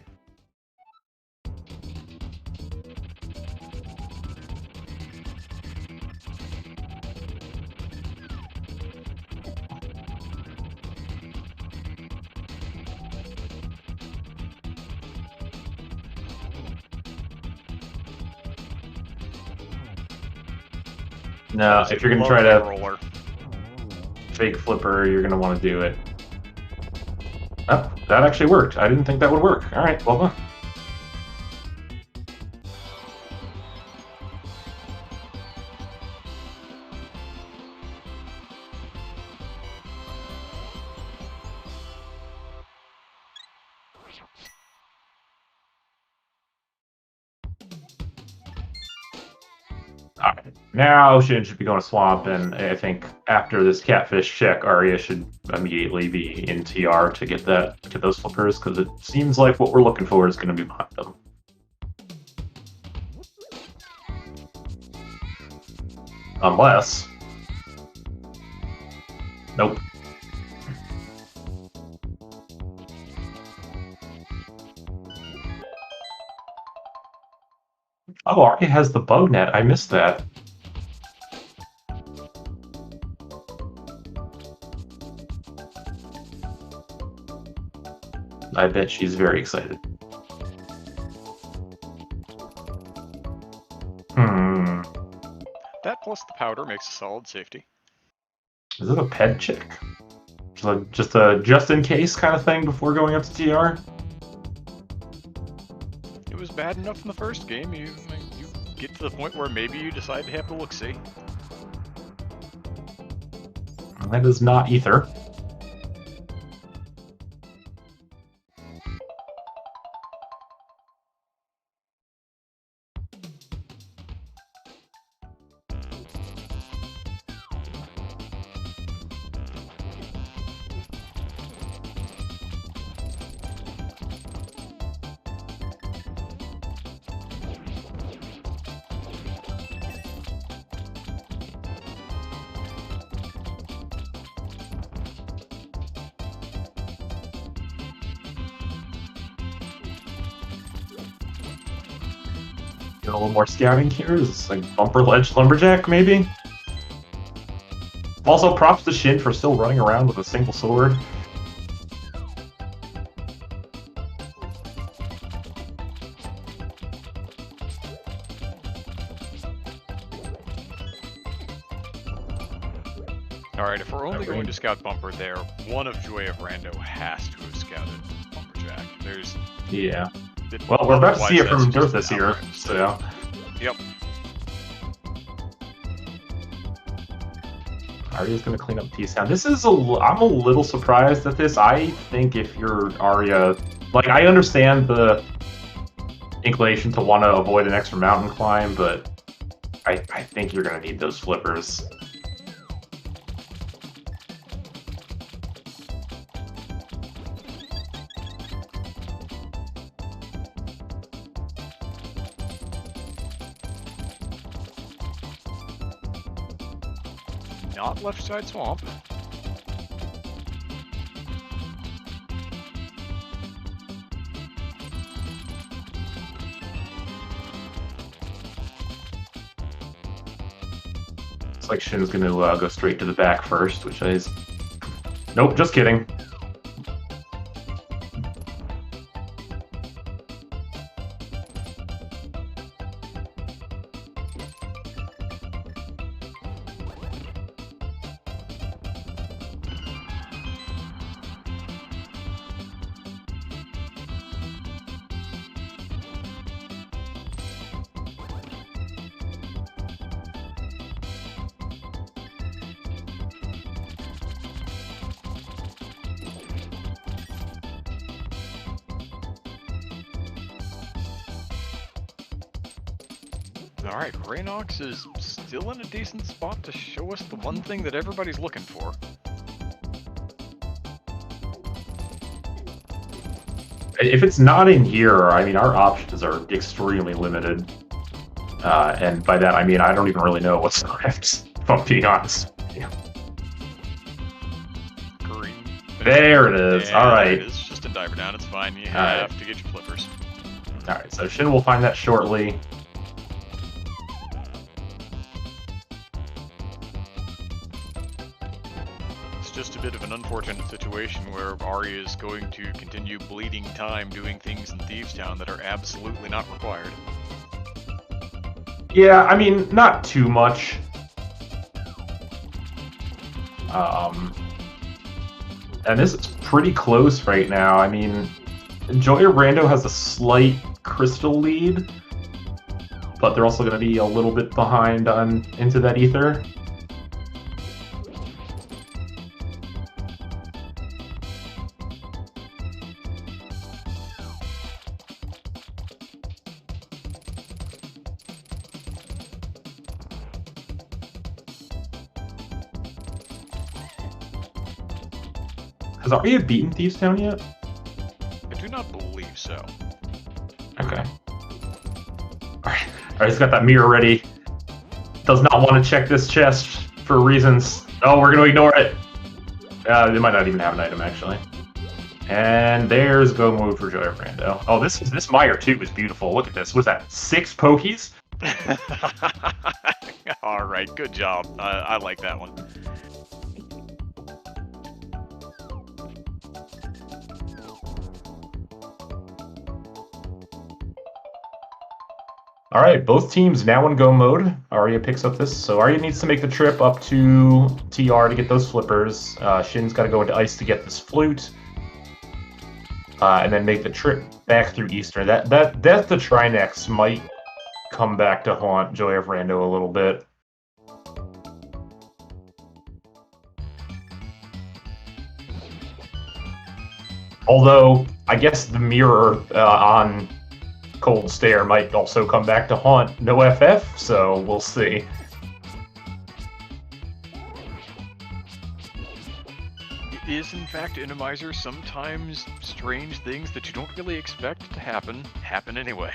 No, if you're going to try to fake flipper, you're going to want to do it. Oh, that actually worked. I didn't think that would work. All right, well done. Alright, now Shin should be going to Swamp, and I think after this Catfish check, Arya should immediately be in TR to get those flippers, because it seems like what we're looking for is going to be behind them. Unless... Nope. Oh, Arya has the bug net. I missed that. I bet she's very excited. That plus the powder makes a solid safety. Is it a ped check? Just a just-in-case kind of thing before going up to TR? It was bad enough in the first game. You get to the point where maybe you decide to have to look-see. That is not Ether. Get a little more scouting here. Is this like Bumper Ledge Lumberjack, maybe? Also, props to Shin for still running around with a single sword. Alright, if we're only going to scout Bumper there, one of Joy of Rando has to have scouted Lumberjack. Well, we're about to see it Otherwise, from that's Dirthus just here, outright. so... Yep. Arya's going to clean up T-Sound. This is I'm a little surprised at this. I think if you're Arya... Like, I understand the inclination to want to avoid an extra mountain climb, but I think you're going to need those flippers. Not left side swamp. Looks like Shin's going to go straight to the back first, which is... Nope, just kidding. Alright, Raynox is still in a decent spot to show us the one thing that everybody's looking for. If it's not in here, I mean, our options are extremely limited. And by that, I mean, I don't even really know what's left, if I'm being honest. Yeah. Green. There it is. Yeah, Alright. It's just a diver down. It's fine. You have to get your flippers. Alright, so Shin will find that shortly. Just a bit of an unfortunate situation where Arya is going to continue bleeding time doing things in Thieves Town that are absolutely not required. Yeah, I mean, not too much. And this is pretty close right now. I mean, Joy of Rando has a slight crystal lead, but they're also going to be a little bit behind on Into That Ether. Has Arya beaten Thieves Town yet? I do not believe so. Okay. Alright, he's got that mirror ready. Does not want to check this chest for reasons. Oh, we're going to ignore it. They might not even have an item, actually. And there's go move for Joy of Rando. Oh, this mire, too, is beautiful. Look at this. What's that? 6 pokies? Alright, good job. I like that one. Alright, both teams now in go mode. Arya picks up this, so Arya needs to make the trip up to TR to get those flippers. Shin's got to go into ice to get this flute. And then make the trip back through Eastern. That the Trinex might come back to haunt Joy of Rando a little bit. Although, I guess the mirror on Cold Stare might also come back to haunt no FF, so we'll see. It is, in fact, Randomizer. Sometimes strange things that you don't really expect to happen anyway.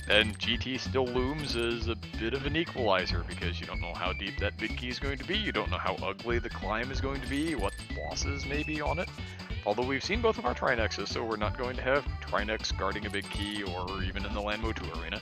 And GT still looms as a bit of an equalizer, because you don't know how deep that big key is going to be, you don't know how ugly the climb is going to be, what bosses may be on it. Although we've seen both of our Trinexes, so we're not going to have Trinex guarding a big key, or even in the Lanmo 2 arena.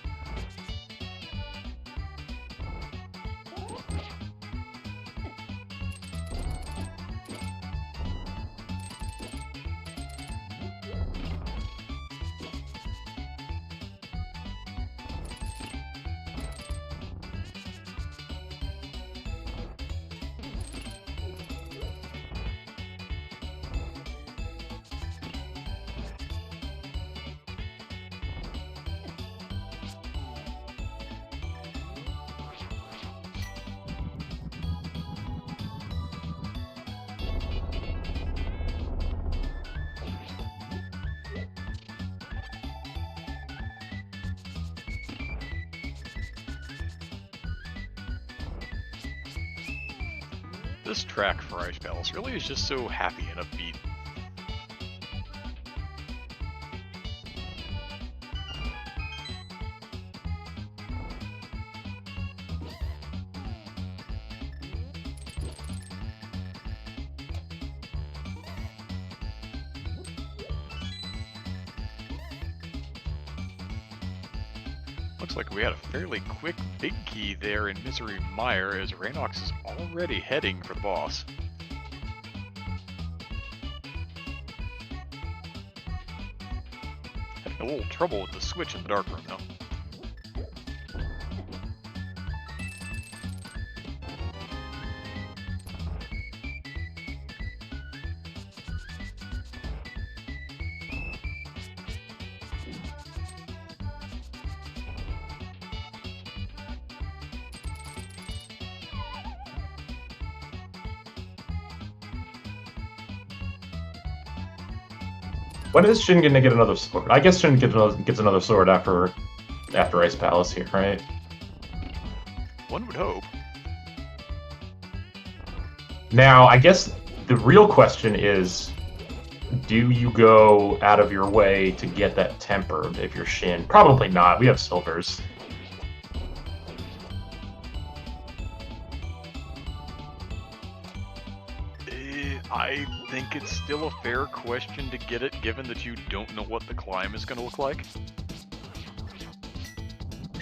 This track for Ice Palace really is just so happy and upbeat. Looks like we had a fairly quick big key there in Misery Mire as Raynox is already heading for the boss. Having a little trouble with the switch in the dark room though. When is Shin gonna get another sword? I guess Shin gets another sword after Ice Palace here, right? One would hope. Now, I guess the real question is, do you go out of your way to get that tempered if you're Shin? Probably not. We have silvers. I think it's still a fair question to get it, given that you don't know what the climb is going to look like.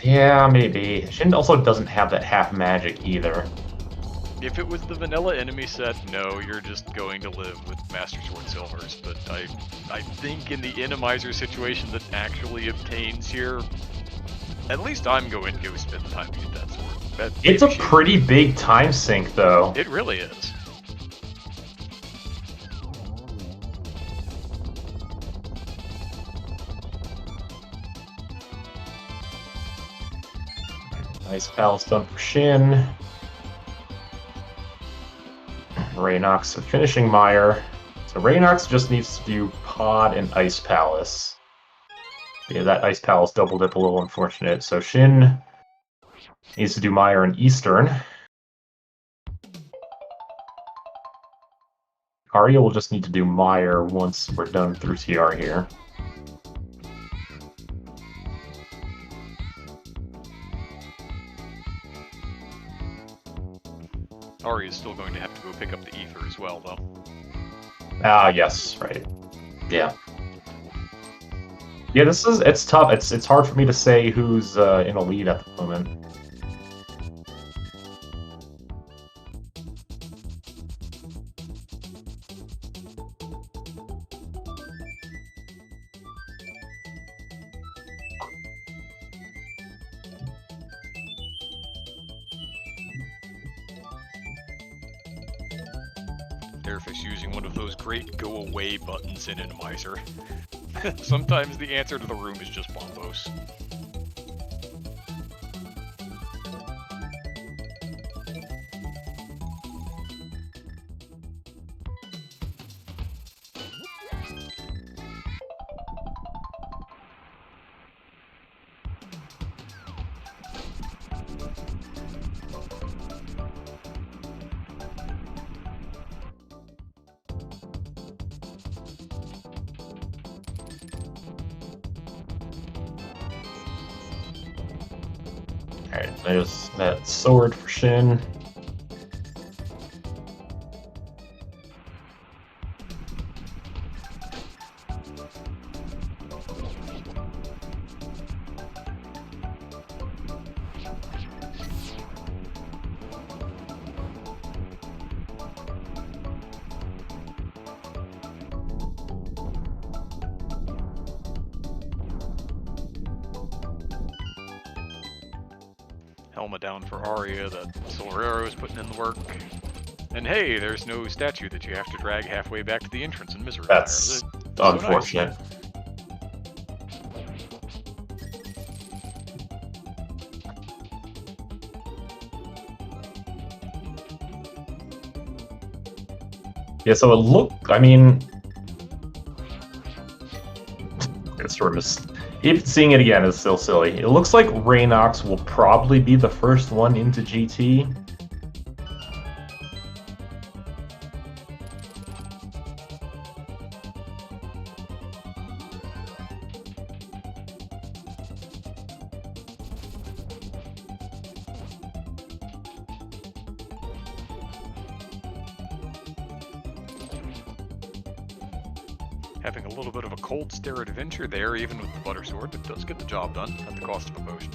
Yeah, maybe. Shin also doesn't have that half magic either. If it was the vanilla enemy set, no, you're just going to live with Master Sword Silvers, but I think in the Randomizer situation that actually obtains here, at least I'm going to go spend the time to get that sword. It's a pretty big time sink, though. It really is. Ice Palace done for Shin. Raynox finishing Mire. So Raynox just needs to do Pod and Ice Palace. Yeah, that Ice Palace double dip a little unfortunate. So Shin needs to do Mire and Eastern. Arya will just need to do Mire once we're done through TR here. Ari is still going to have to go pick up the ether as well, though. Ah, yes, right. Yeah. Yeah, it's tough. It's hard for me to say who's in a lead at the moment. Airfish using one of those great go away buttons in Randomizer. Sometimes the answer to the room is just bombos. Alright, there's that sword for Shin. Helma down for Arya, that Silver Arrow is putting in the work. And hey, there's no statue that you have to drag halfway back to the entrance in Misery. That's unfortunate. So nice. Yeah, so it looked, I mean, it's sort of, even seeing it again is still silly. It looks like Raynox will probably be the first one into GT. Having a little bit of a cold stare adventure there, even with the butter sword, but does get the job done at the cost of a potion.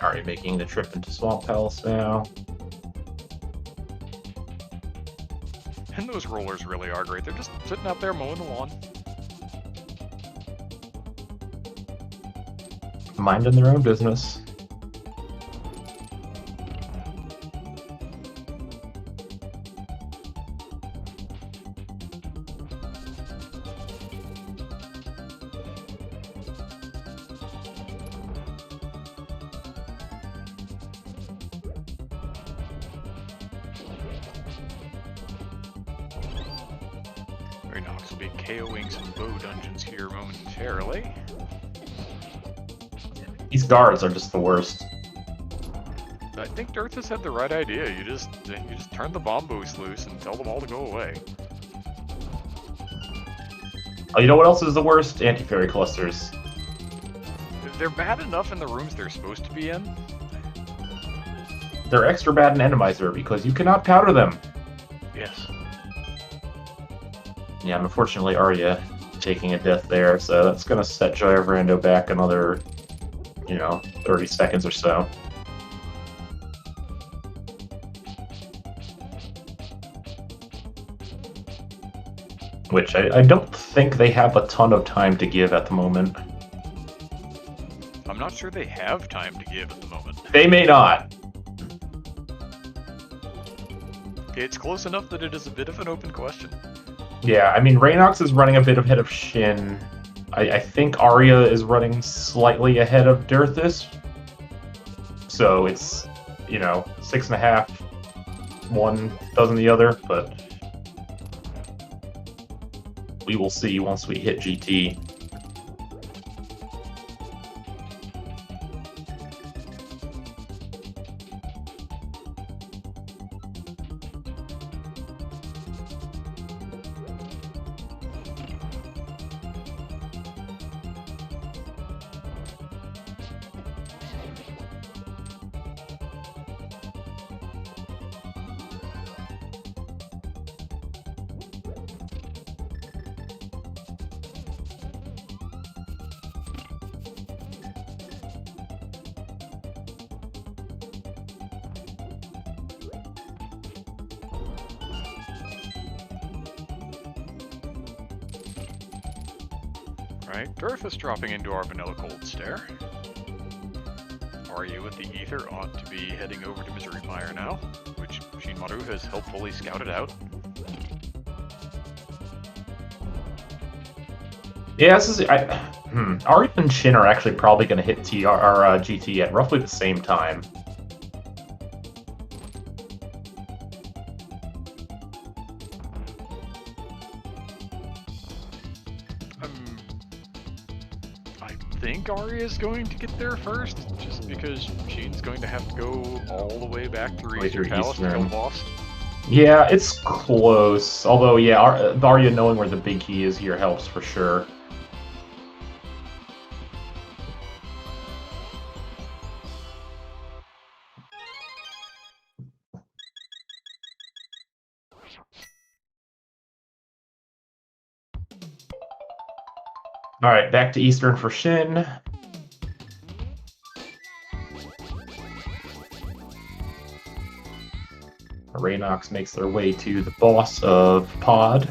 Already making the trip into Swamp Palace now. And those rollers really are great. They're just sitting out there mowing the lawn. Minding their own business. Raynox will be KOing some bow dungeons here momentarily. These guards are just the worst. I think Darth has had the right idea. You just turn the bomb boost loose and tell them all to go away. Oh, you know what else is the worst? Anti-fairy clusters. They're bad enough in the rooms they're supposed to be in. They're extra bad in Randomizer because you cannot powder them. Yes. Yeah, and unfortunately Arya taking a death there, so that's gonna set Joy of Rando back another, 30 seconds or so. Which I don't think they have a ton of time to give at the moment. I'm not sure they have time to give at the moment. They may not. It's close enough that it is a bit of an open question. Yeah, I mean, Raynox is running a bit ahead of Shin. I think Arya is running slightly ahead of Dirthus. So it's, 6.5, one dozen the other, but we will see once we hit GT. Right, Dirthus dropping into our vanilla cold stare. Arya with the ether ought to be heading over to Misery Mire now, which Shinmaru has helpfully scouted out. Yeah, this is. Arya and Shin are actually probably going to hit GT at roughly the same time. I think Arya is going to get there first, just because Shin's going to have to go all the way back through Eastern Palace to kill the boss. Yeah, it's close. Although, yeah, Arya knowing where the big key is here helps for sure. Alright, back to Eastern for Shin. Raynox makes their way to the boss of Pod.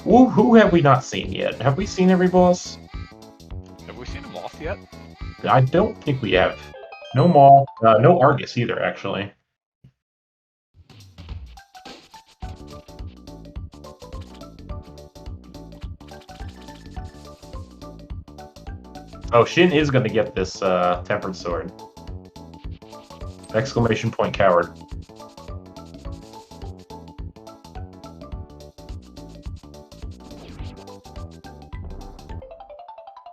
Ooh, who have we not seen yet? Have we seen every boss? Have we seen him off yet? I don't think we have. No Maul, no Argus either, actually. Oh, Shin is going to get this Tempered Sword. Exclamation point coward.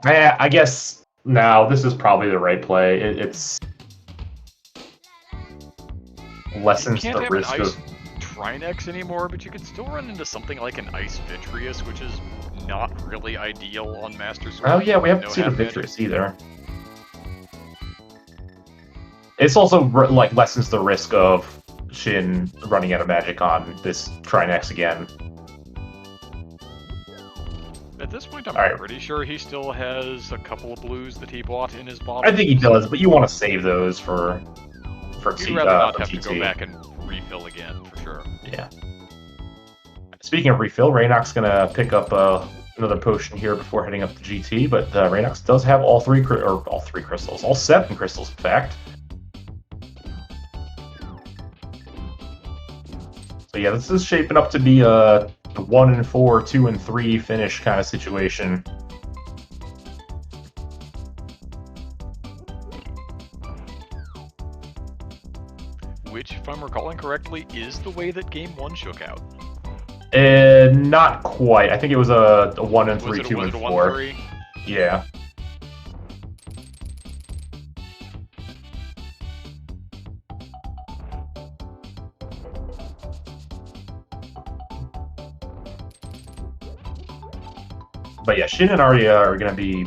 I guess, no, this is probably the right play. It's lessens the risk of... Trinex anymore, but you could still run into something like an Ice Vitreous, which is not really ideal on Master Sword. Oh yeah, we haven't No seen a half magic. Victorious either. It's also like lessens the risk of Shin running out of magic on this Trinex again. At this point, I'm Alright. pretty sure he still has a couple of blues that he bought in his bottle. I think he does, but you want to save those for You'd rather not have GT. to go back and refill again, for sure. Yeah. Speaking of refill, Raynox gonna pick up another potion here before heading up to GT, but Raynox does have all 7 crystals, in fact. So yeah, this is shaping up to be a 1-4, 2-3 finish kind of situation. Which, if I'm recalling correctly, is the way that Game 1 shook out. Not quite. I think it was a 1-3, 2-4. Was it a 1-3? Yeah. But yeah, Shin and Arya are going to be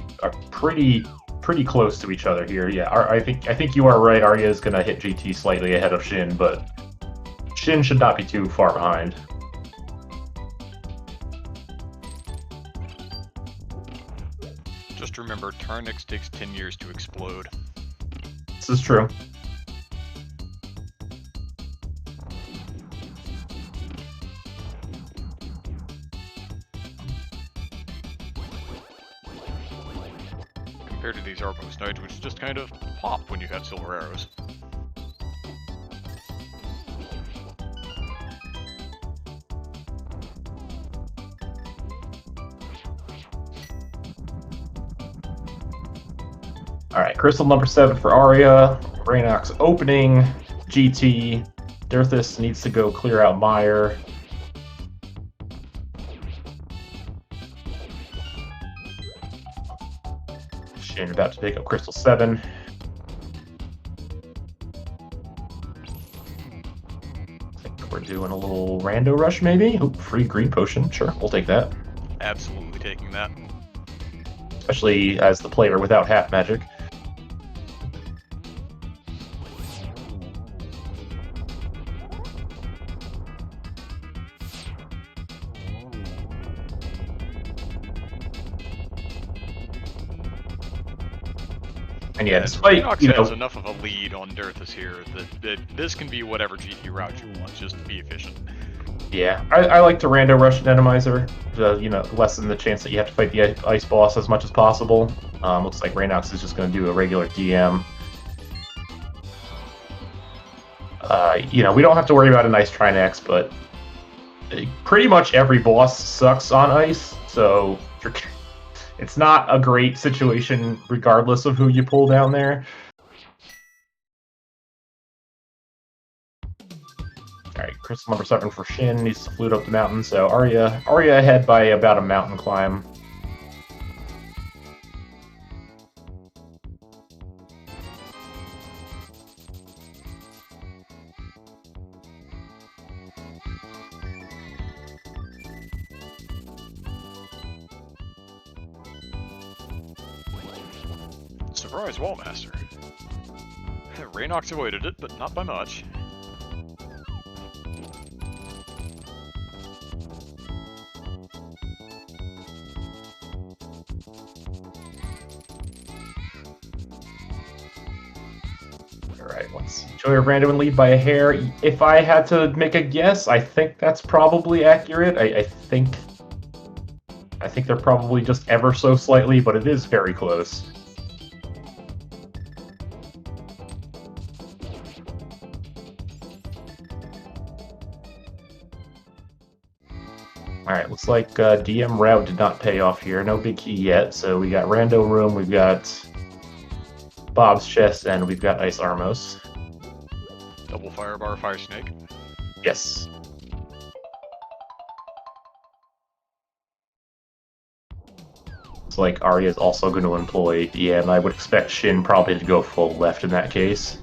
pretty close to each other here. Yeah, I think you are right. Arya is going to hit GT slightly ahead of Shin, but Shin should not be too far behind. Just remember, Tarnix takes 10 years to explode. This is true. Compared to these Arbos Knights, which just kind of pop when you have silver arrows. Alright, crystal number 7 for Arya. Raynox opening. GT. Dirthus needs to go clear out Meyer. Shin about to pick up crystal 7. I think we're doing a little rando rush maybe? Oop, free green potion. Sure, we'll take that. Absolutely taking that. Especially as the player without half magic. And yeah, despite, Raynox has enough of a lead on Dirthus here that this can be whatever GT route you want, just be efficient. Yeah, I like to rando rush Randomizer to, lessen the chance that you have to fight the ice boss as much as possible. Looks like Raynox is just going to do a regular DM. We don't have to worry about an ice Trinex, but pretty much every boss sucks on ice, so it's not a great situation regardless of who you pull down there. Alright, crystal number 7 for Shin, needs to flute up the mountain, so Arya ahead by about a mountain climb. Surprise Wallmaster. Raynox avoided it, but not by much. Alright, let's see. Joy of Rando in lead by a hair. If I had to make a guess, I think that's probably accurate. I think they're probably just ever so slightly, but it is very close. Alright, looks like DM route did not pay off here. No big key yet, so we got Rando Room, we've got Bob's Chest, and we've got Ice Armos. Double Firebar, Fire Snake. Yes. Looks like Arya is also going to employ DM. I would expect Shin probably to go full left in that case.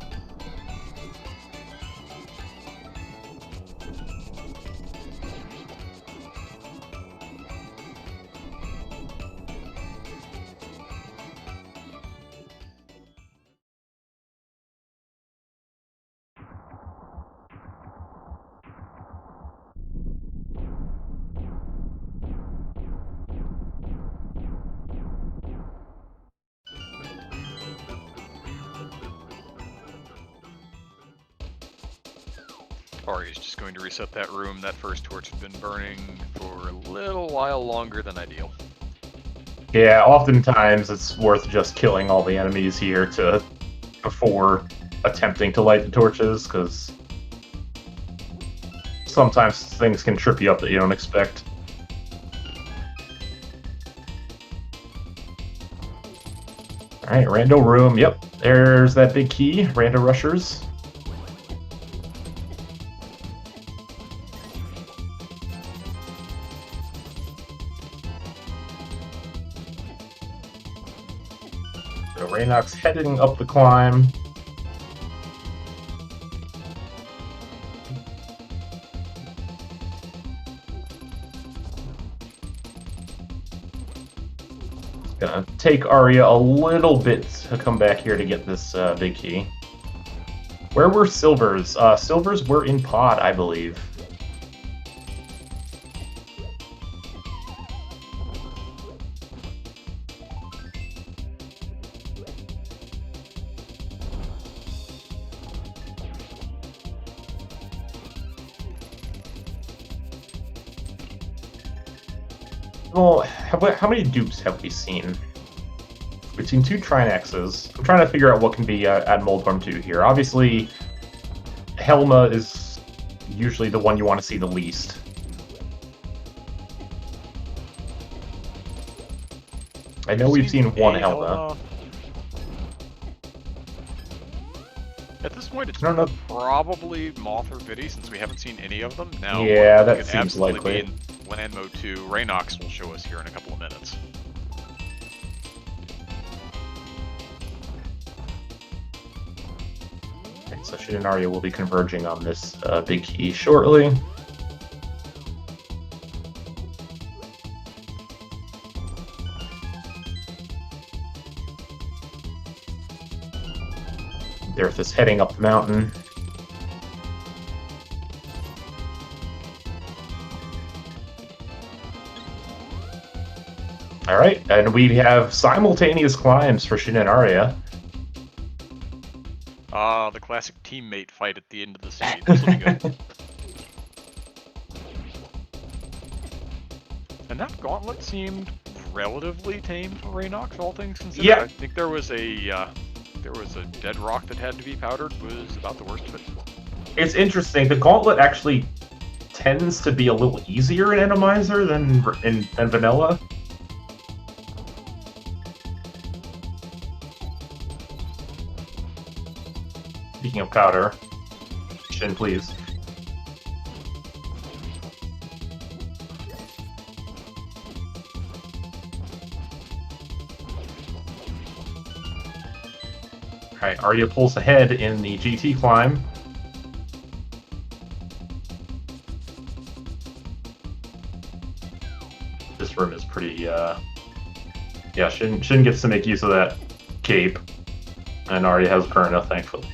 Ari's just going to reset that room. That first torch has been burning for a little while longer than ideal. Yeah, oftentimes it's worth just killing all the enemies here before attempting to light the torches, because sometimes things can trip you up that you don't expect. Alright, Rando room. Yep, there's that big key. Rando rushers. So Raynox heading up the climb. Gonna take Arya a little bit to come back here to get this big key. Where were Silvers? Silvers were in pod, I believe. Well, how many dupes have we seen? We've seen 2 Trinaxes. I'm trying to figure out what can be at Moldworm 2 here. Obviously, Helma is usually the one you want to see the least. I know we've seen one Helma. At this point, it's probably Moth or Vidi, since we haven't seen any of them. Now, yeah, that seems likely. Land Mode 2, Raynox will show us here in a couple of minutes. Okay, so Shin and Arya will be converging on this big key shortly. Darth is heading up the mountain. Alright, and we have simultaneous climbs for Shin and Arya. The classic teammate fight at the end of the scene. This will be good. And that gauntlet seemed relatively tame for Raynox, all things considered. Yeah. I think there was a dead rock that had to be powdered, was about the worst of it. It's interesting, the gauntlet actually tends to be a little easier in Randomizer than vanilla. Speaking of powder, Shin, please. Alright, Arya pulls ahead in the GT climb. This room is pretty, yeah, Shin gets to make use of that cape, and Arya has Perna, thankfully.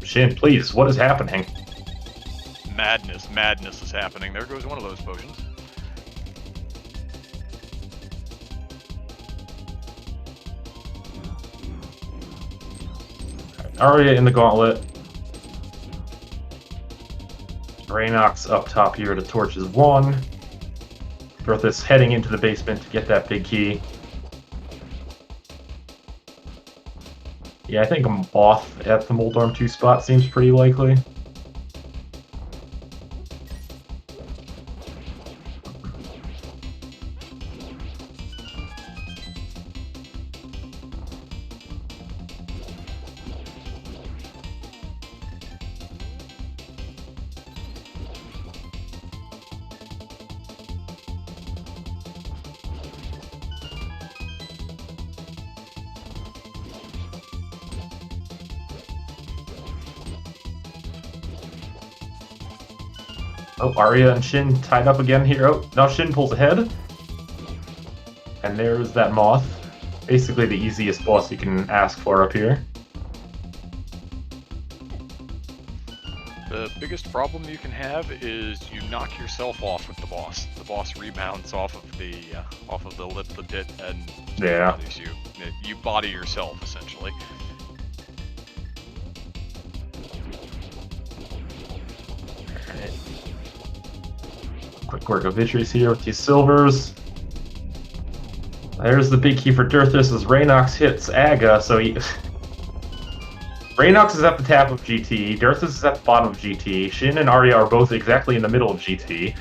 Shin, please, what is happening? Madness is happening. There goes one of those potions. Arya in the gauntlet. Raynox up top here to torches 1. Berthas heading into the basement to get that big key. Yeah, I think a Moth at the Moldorm 2 spot seems pretty likely. Oh, Arya and Shin tied up again here. Oh, now Shin pulls ahead. And there's that Moth. Basically the easiest boss you can ask for up here. The biggest problem you can have is you knock yourself off with the boss. The boss rebounds off of the lip of the pit and Yeah. bodies you. You body yourself, essentially. Quick work of Vitreous here with these silvers. There's the big key for Dirthus as Raynox hits Aga, so he... Raynox is at the top of GT, Dirthus is at the bottom of GT, Shin and Arya are both exactly in the middle of GT.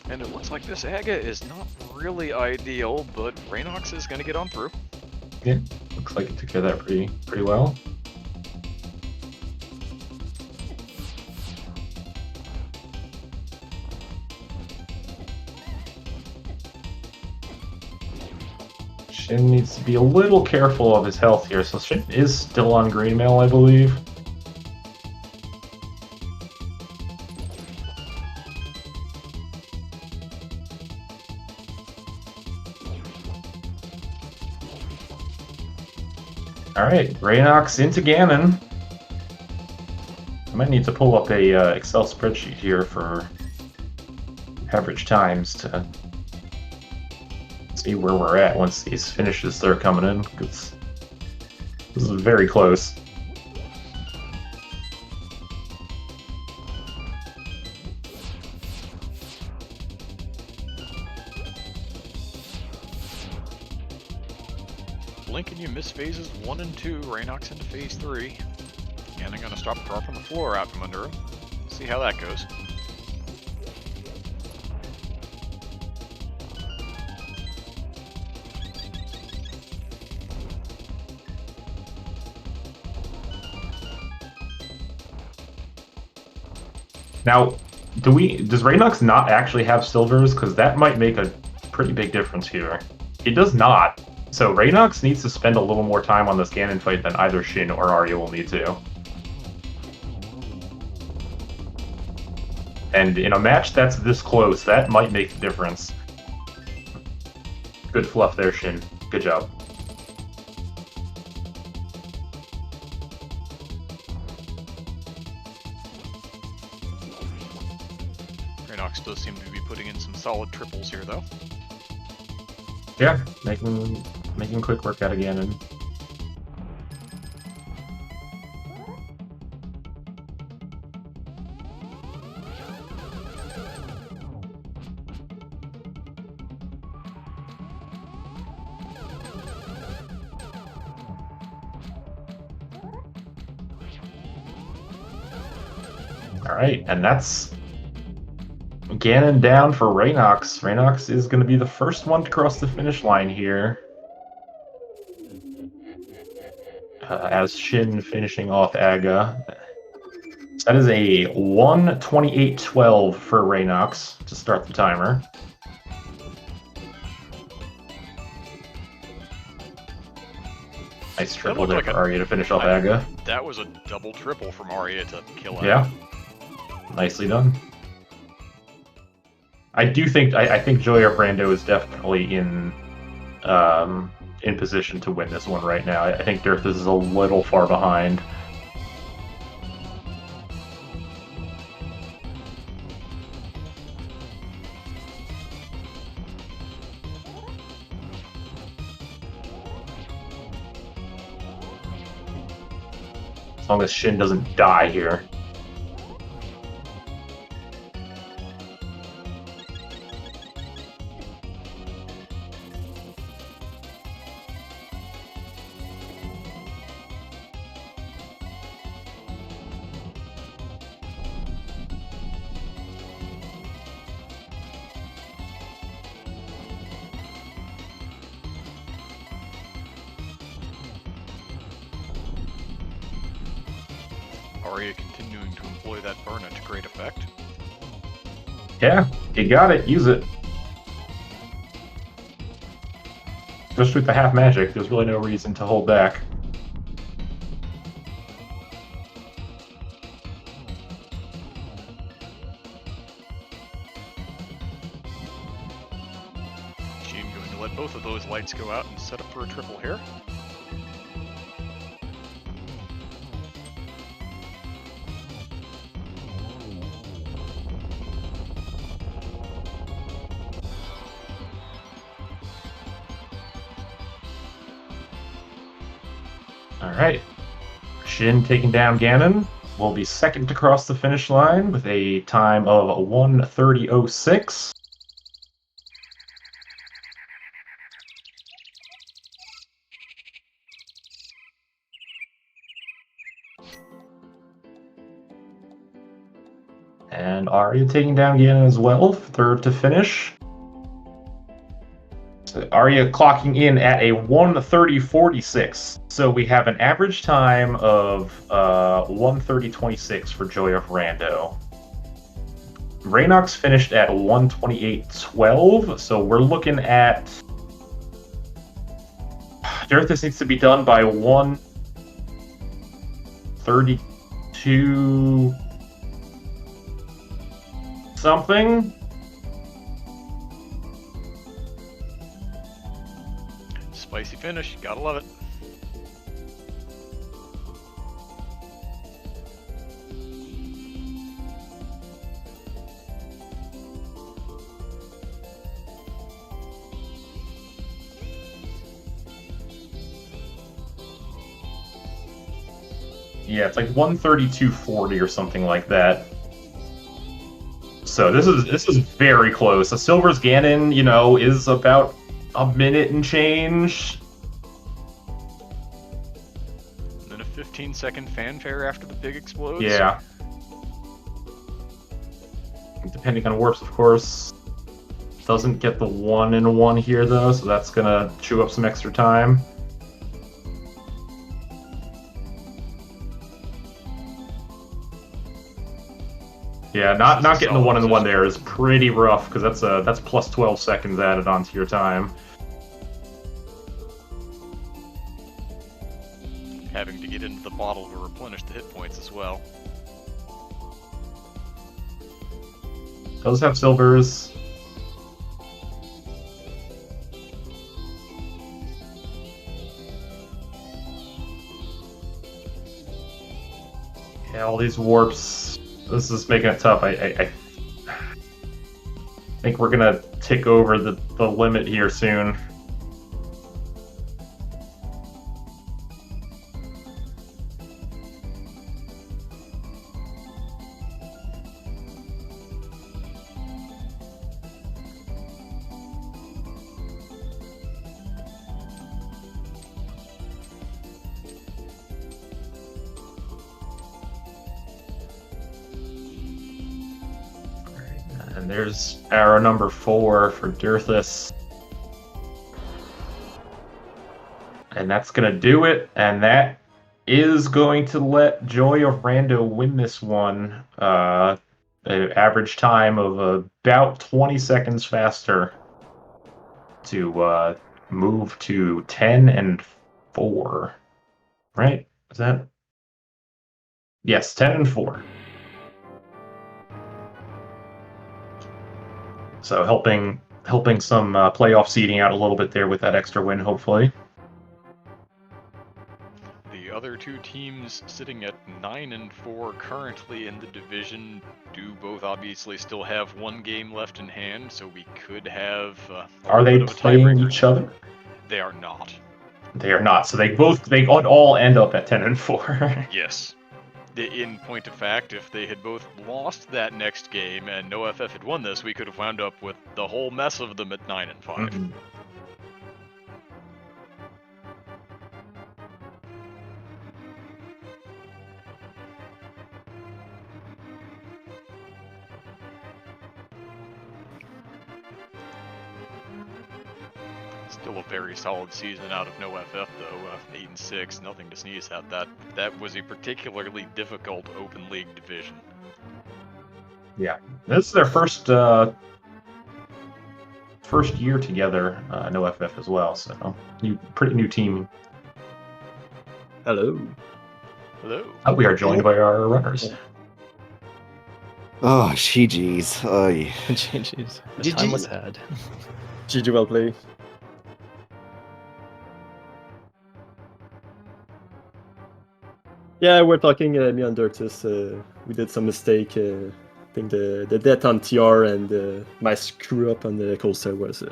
And it looks like this Aga is not really ideal, but Raynox is going to get on through. Yeah, looks like it took care of that pretty well. Shin needs to be a little careful of his health here, so Shin is still on green mail, I believe. Alright, Raynox into Ganon. I might need to pull up a Excel spreadsheet here for average times to see where we're at once these finishes start coming in, because this is very close. Blink and you miss phases 1 and 2, Raynox into phase 3. And I'm going to stop dropping the floor out from under him. See how that goes. Now, does Raynox not actually have silvers? Because that might make a pretty big difference here. It does not. So Raynox needs to spend a little more time on this Ganon fight than either Shin or Arya will need to. And in a match that's this close, that might make the difference. Good fluff there, Shin. Good job. Raynox does seem to be putting in some solid triples here, though. Yeah, making quick work out of Ganon. Alright, and that's Ganon down for Raynox. Raynox is going to be the first one to cross the finish line here. As Shin finishing off Aga. That is a 1:28.12 for Raynox to start the timer. Nice triple there for Arya to finish off Aga. That was a double triple from Arya to kill Aga. Yeah. Nicely done. I think Joy of Rando is definitely in position to win this one right now. I think Dirthus is a little far behind. As long as Shin doesn't die here. Arya continuing to employ that burn to great effect. Yeah, you got it. Use it. Just with the half magic, there's really no reason to hold back. Shin going to let both of those lights go out and set up for a triple here. All right. Shin taking down Ganon will be second to cross the finish line with a time of 1:30.06. And Arya taking down Ganon as well, third to finish. So Arya clocking in at a 1:30.46. So we have an average time of 1:30.26 for Joy of Rando. Raynox finished at 1:28.12, so we're looking at... This needs to be done by 1:32... something. Spicy finish, gotta love it. Yeah, it's like 1:32.40 or something like that. So this is very close. So Silver's Ganon, is about a minute and change. And then a 15-second fanfare after the pig explodes. Yeah. Depending on warps, of course. Doesn't get the 1-in-1 here though, so that's gonna chew up some extra time. Yeah, not getting the 1-in-1 there is pretty rough because that's plus 12 seconds added onto your time. Having to get into the bottle to replenish the hit points as well. Those have silvers. Yeah, all these warps. This is making it tough. I think we're gonna tick over the limit here soon. And there's arrow number 4 for Dirthus. And that's going to do it. And that is going to let Joy of Rando win this one. An average time of about 20 seconds faster to move to 10-4. Right? Is that? Yes, 10-4. So helping some playoff seeding out a little bit there with that extra win, hopefully. The other two teams sitting at 9-4 currently in the division do both obviously still have one game left in hand, so we could have. Are they playing each other? They are not. They are not. So they all end up at 10-4. Yes. In point of fact, if they had both lost that next game and NoFF had won this, we could have wound up with the whole mess of them at 9-5. Mm-hmm. Still a very solid season out of NoFF, though. 8-6, nothing to sneeze at. That was a particularly difficult open league division. Yeah, this is their first year together, NoFF as well. So pretty new team. Hello. Hello. We are joined by our runners. Oh, GG's. Oy. GG's. The time was had. GG, well played. Yeah, we're talking, me and Dirtus, we did some mistake. I think the death on TR and my screw up on the coaster was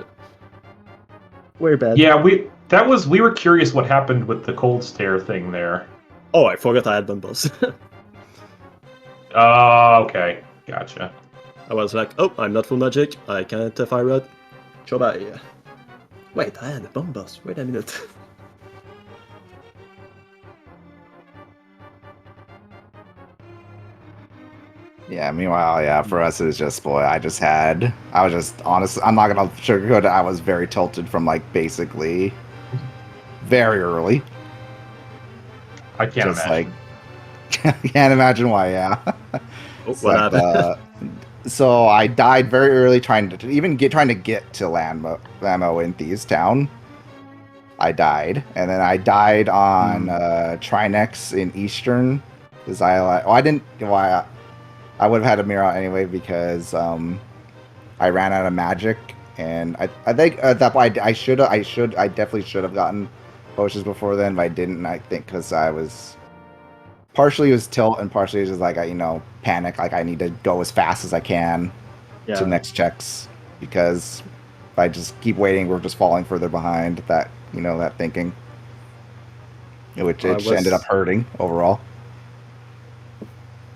We're bad. Yeah, we were curious what happened with the cold stare thing there. Oh, I forgot I had Bombos. Okay, gotcha. I was like, oh, I'm not full magic. I can't fire rod. Chobai. Wait, I had a Bombos. Wait a minute. Yeah, meanwhile, yeah, for us, it was just, boy, I was just, honest, I'm not gonna sugarcoat it, I was very tilted from, like, basically very early. I can't Just, imagine. like, can't imagine why, yeah. Oh, It's what like, happened? so I died very early trying to get to Lamo in Thieves Town. I died, and then I died on Trinex in Eastern. Because I would have had a mirror out anyway because I ran out of magic, and I think at that point I definitely should have gotten potions before then, but I didn't. I think because I was partially it was tilt and partially it was just like panic, like I need to go as fast as I can to next checks because if I just keep waiting, we're just falling further behind. That thinking, which it ended up hurting overall.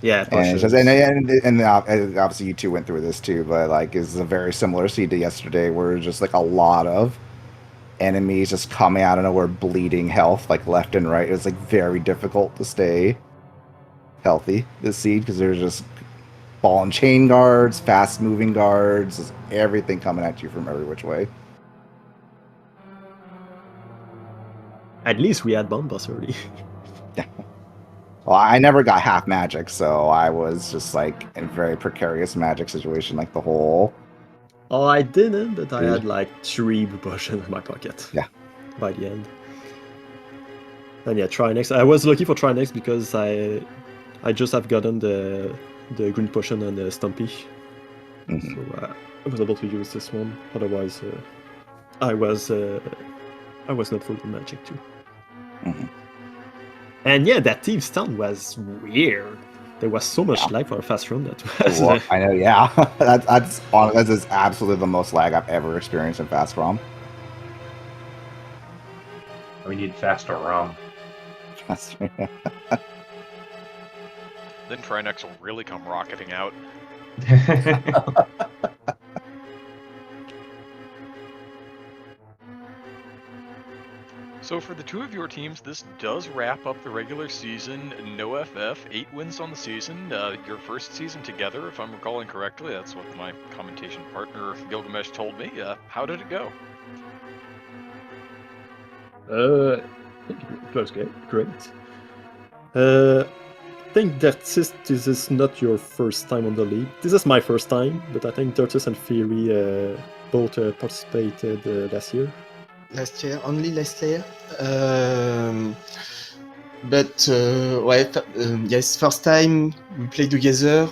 Yeah, for And sure. it's just, and obviously you two went through this too, but like it's a very similar scene to yesterday, where just like a lot of enemies just coming out of nowhere, bleeding health like left and right. It was like very difficult to stay healthy this seed because there's just ball and chain guards, fast moving guards, just everything coming at you from every which way. At least we had Bombos already. Well, I never got half magic, so I was just like in a very precarious magic situation, like the whole. Oh, I didn't, but I had like 3 potions in my pocket. Yeah. By the end. And yeah, Trinex. I was lucky for Trinex because I just have gotten the green potion on the Stumpy. Mm-hmm. So I was able to use this one. Otherwise, I was not full of magic too. Mm-hmm. And yeah, that Thieves Town was weird. There was so much lag for a fast run that was. Well, I know, yeah. That's absolutely the most lag I've ever experienced in fast ROM. We need faster ROM. Then Trinex will really come rocketing out. So for the two of your teams, this does wrap up the regular season. No FF, 8 wins on the season. Your first season together, if I'm recalling correctly. That's what my commentation partner Gilgamesh told me. How did it go? It was great. I think that this is not your first time on the league. This is my first time, but I think Dirtus and Fury both participated last year. Only last year. But yes, first time we play together.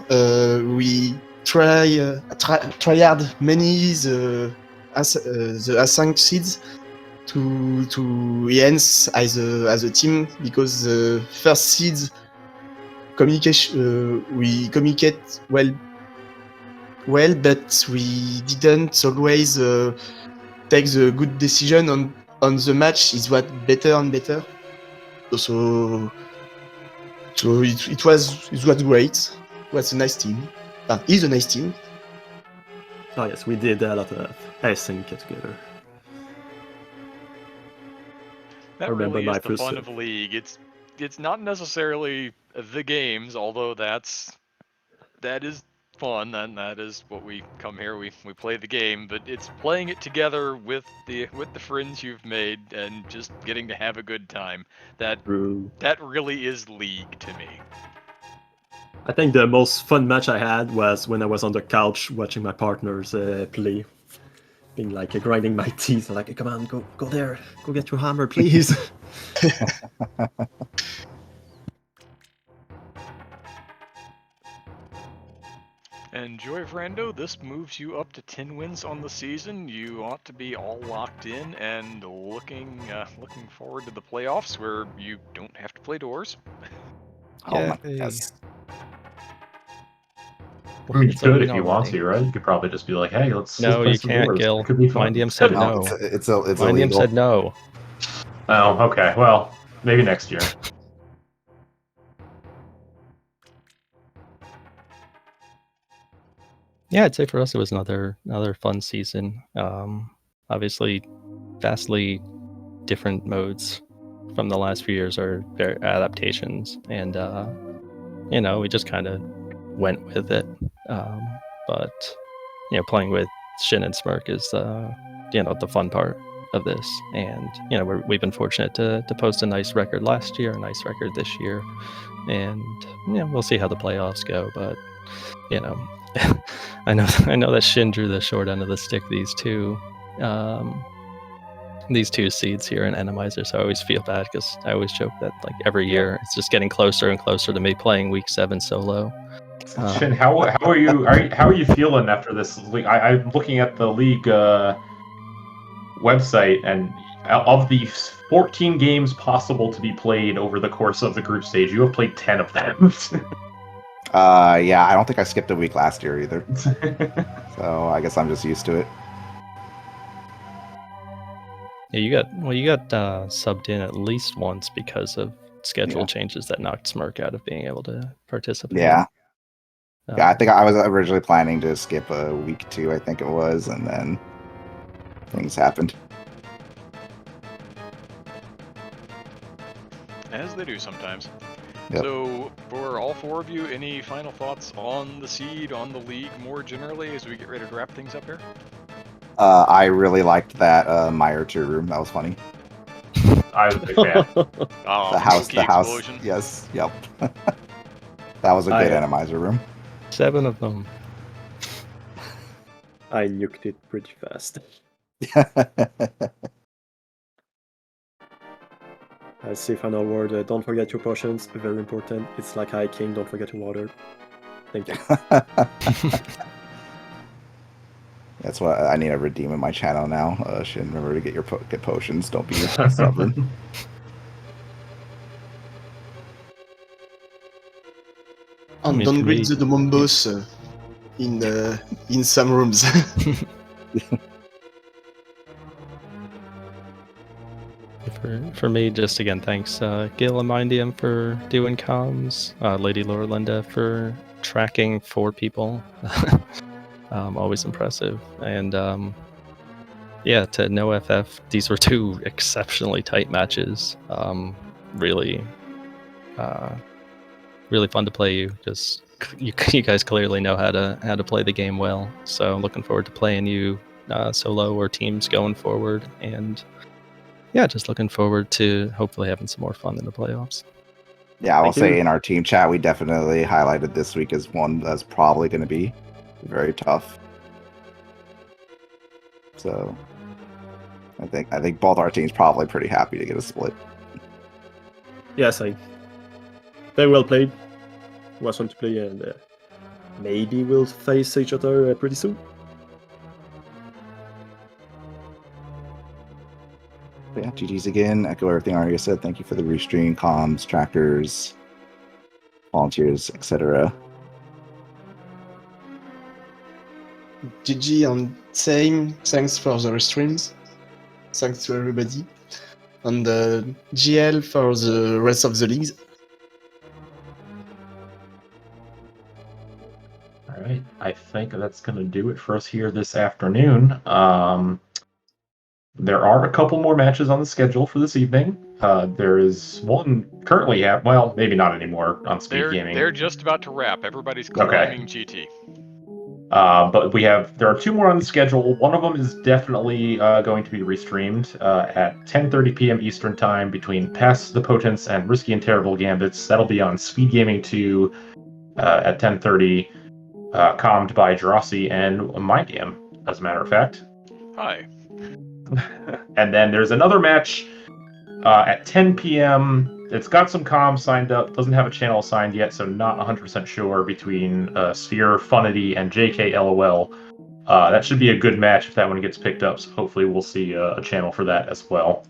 We try hard many the A5 seeds to enhance as a team, because the first seeds communication we communicate well, but we didn't always take the good decision on the match. Is what better and better. So it was great. It was a nice team. He's a nice team. Oh yes, we did a lot of async together. That really is the fun of League. It's not necessarily the games, although that is fun, and that is what we come here. We play the game, but it's playing it together with the friends you've made and just getting to have a good time. That really is League to me. I think the most fun match I had was when I was on the couch watching my partners play, being like grinding my teeth, like, come on, go there, go get your hammer, please. And Joy of Rando, this moves you up to 10 wins on the season. You ought to be all locked in and looking forward to the playoffs, where you don't have to play doors. Oh my goodness. I mean, you It's could open if you want already. to, right? You could probably just be like, "Hey, let's No, play you some can't, doors. Gil. It could be fun." Mindium said No, no. it's Mindium illegal. said no. Oh, okay. Well, maybe next year. Yeah, I'd say for us it was another fun season. Obviously, vastly different modes from the last few years are their adaptations, and we just kind of went with it. But playing with Shin and Smirk is the fun part of this, and we've been fortunate to post a nice record last year, a nice record this year, and we'll see how the playoffs go, but I know that Shin drew the short end of the stick these two seeds here in Randomizer, so I always feel bad because I always joke that like every year it's just getting closer and closer to me playing week 7 solo. Shin, how are you? How are you feeling after this league? I'm looking at the league website, and of the 14 games possible to be played over the course of the group stage, you have played 10 of them. Yeah, I don't think I skipped a week last year either. So I guess I'm just used to it. Yeah, you got subbed in at least once because of schedule changes that knocked Smirk out of being able to participate. Yeah. Yeah, I think I was originally planning to skip a week 2, I think it was, and then things happened. As they do sometimes. Yep. So, for all 4 of you, any final thoughts on the seed, on the league more generally as we get ready to wrap things up here? I really liked that Meyer 2 room. That was funny. I was a big fan. Oh, The house. explosion. Yes, yep. That was a good Randomizer room. 7 of them. I nuked it pretty fast. I say final word. Don't forget your potions. Very important. It's like hiking. Don't forget your water. Thank you. That's what I need to redeem in my channel now. Should remember to get potions. Don't be stubborn. And don't read the Mombos in some rooms. For me, just again, thanks Gil and Mindium for doing comms, Lady Laura Linda for tracking 4 people. Always impressive. And to NoFF, these were 2 exceptionally tight matches. Really fun to play you. Just you guys clearly know how to play the game well. So I'm looking forward to playing you solo or teams going forward, and just looking forward to hopefully having some more fun in the playoffs. Yeah, I will say in our team chat, we definitely highlighted this week as one that's probably going to be very tough. So I think both our teams probably pretty happy to get a split. Yes, very well played. Was fun to play, and maybe we'll face each other pretty soon. But yeah, GG's again. Echo everything Arya said. Thank you for the restream, comms, trackers, volunteers, etc. GG and same. Thanks for the restreams. Thanks to everybody. And GL for the rest of the leagues. All right, I think that's going to do it for us here this afternoon. There are a couple more matches on the schedule for this evening. There is one currently well, maybe not anymore on SpeedGaming. They're just about to wrap. Everybody's climbing GT. But there are 2 more on the schedule. One of them is definitely going to be restreamed at 10:30 p.m. Eastern Time between Pass the Potence and Risky and Terrible Gambits. That'll be on SpeedGaming 2 at 10:30, commed by Drossi and Mindium, as a matter of fact. Hi. And then there's another match at 10 p.m. It's got some comms signed up, doesn't have a channel assigned yet, so not 100% sure, between Sphere, Funity, and JK LOL. That should be a good match if that one gets picked up, so hopefully we'll see a channel for that as well.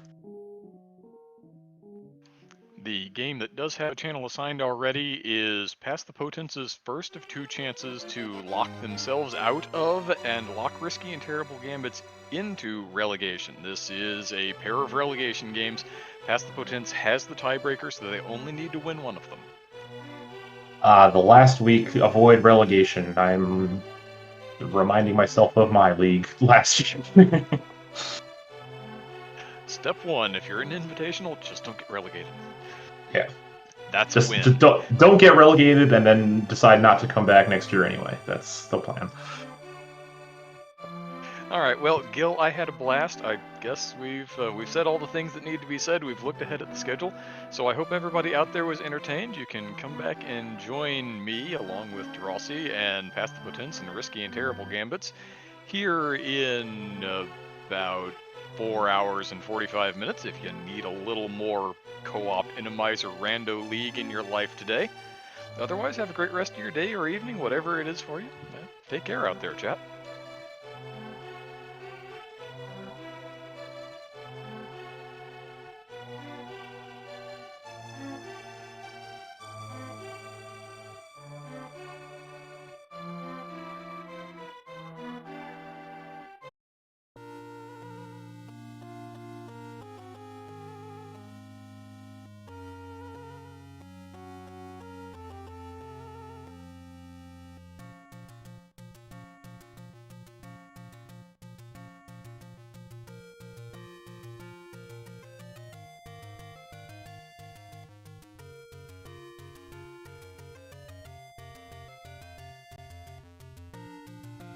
The game that does have a channel assigned already is Pass the Potence's first of 2 chances to lock themselves out of and lock Risky and Terrible Gambits into relegation. This is a pair of relegation games. Pass the Potence has the tiebreaker, so they only need to win one of them. The last week, avoid relegation. I'm reminding myself of my league last year. Step 1, if you're an invitational, just don't get relegated. Yeah. That's Just a win. don't get relegated and then decide not to come back next year anyway. That's the plan. All right, well, Gil, I had a blast. I guess we've said all the things that need to be said. We've looked ahead at the schedule, so I hope everybody out there was entertained. You can come back and join me along with Drossi and Pass the Potence and Risky and Terrible Gambits here in about 4 hours and 45 minutes if you need a little more co-op Randomizer Rando League in your life today. Otherwise, have a great rest of your day or evening, whatever it is for you. Take care out there, chat.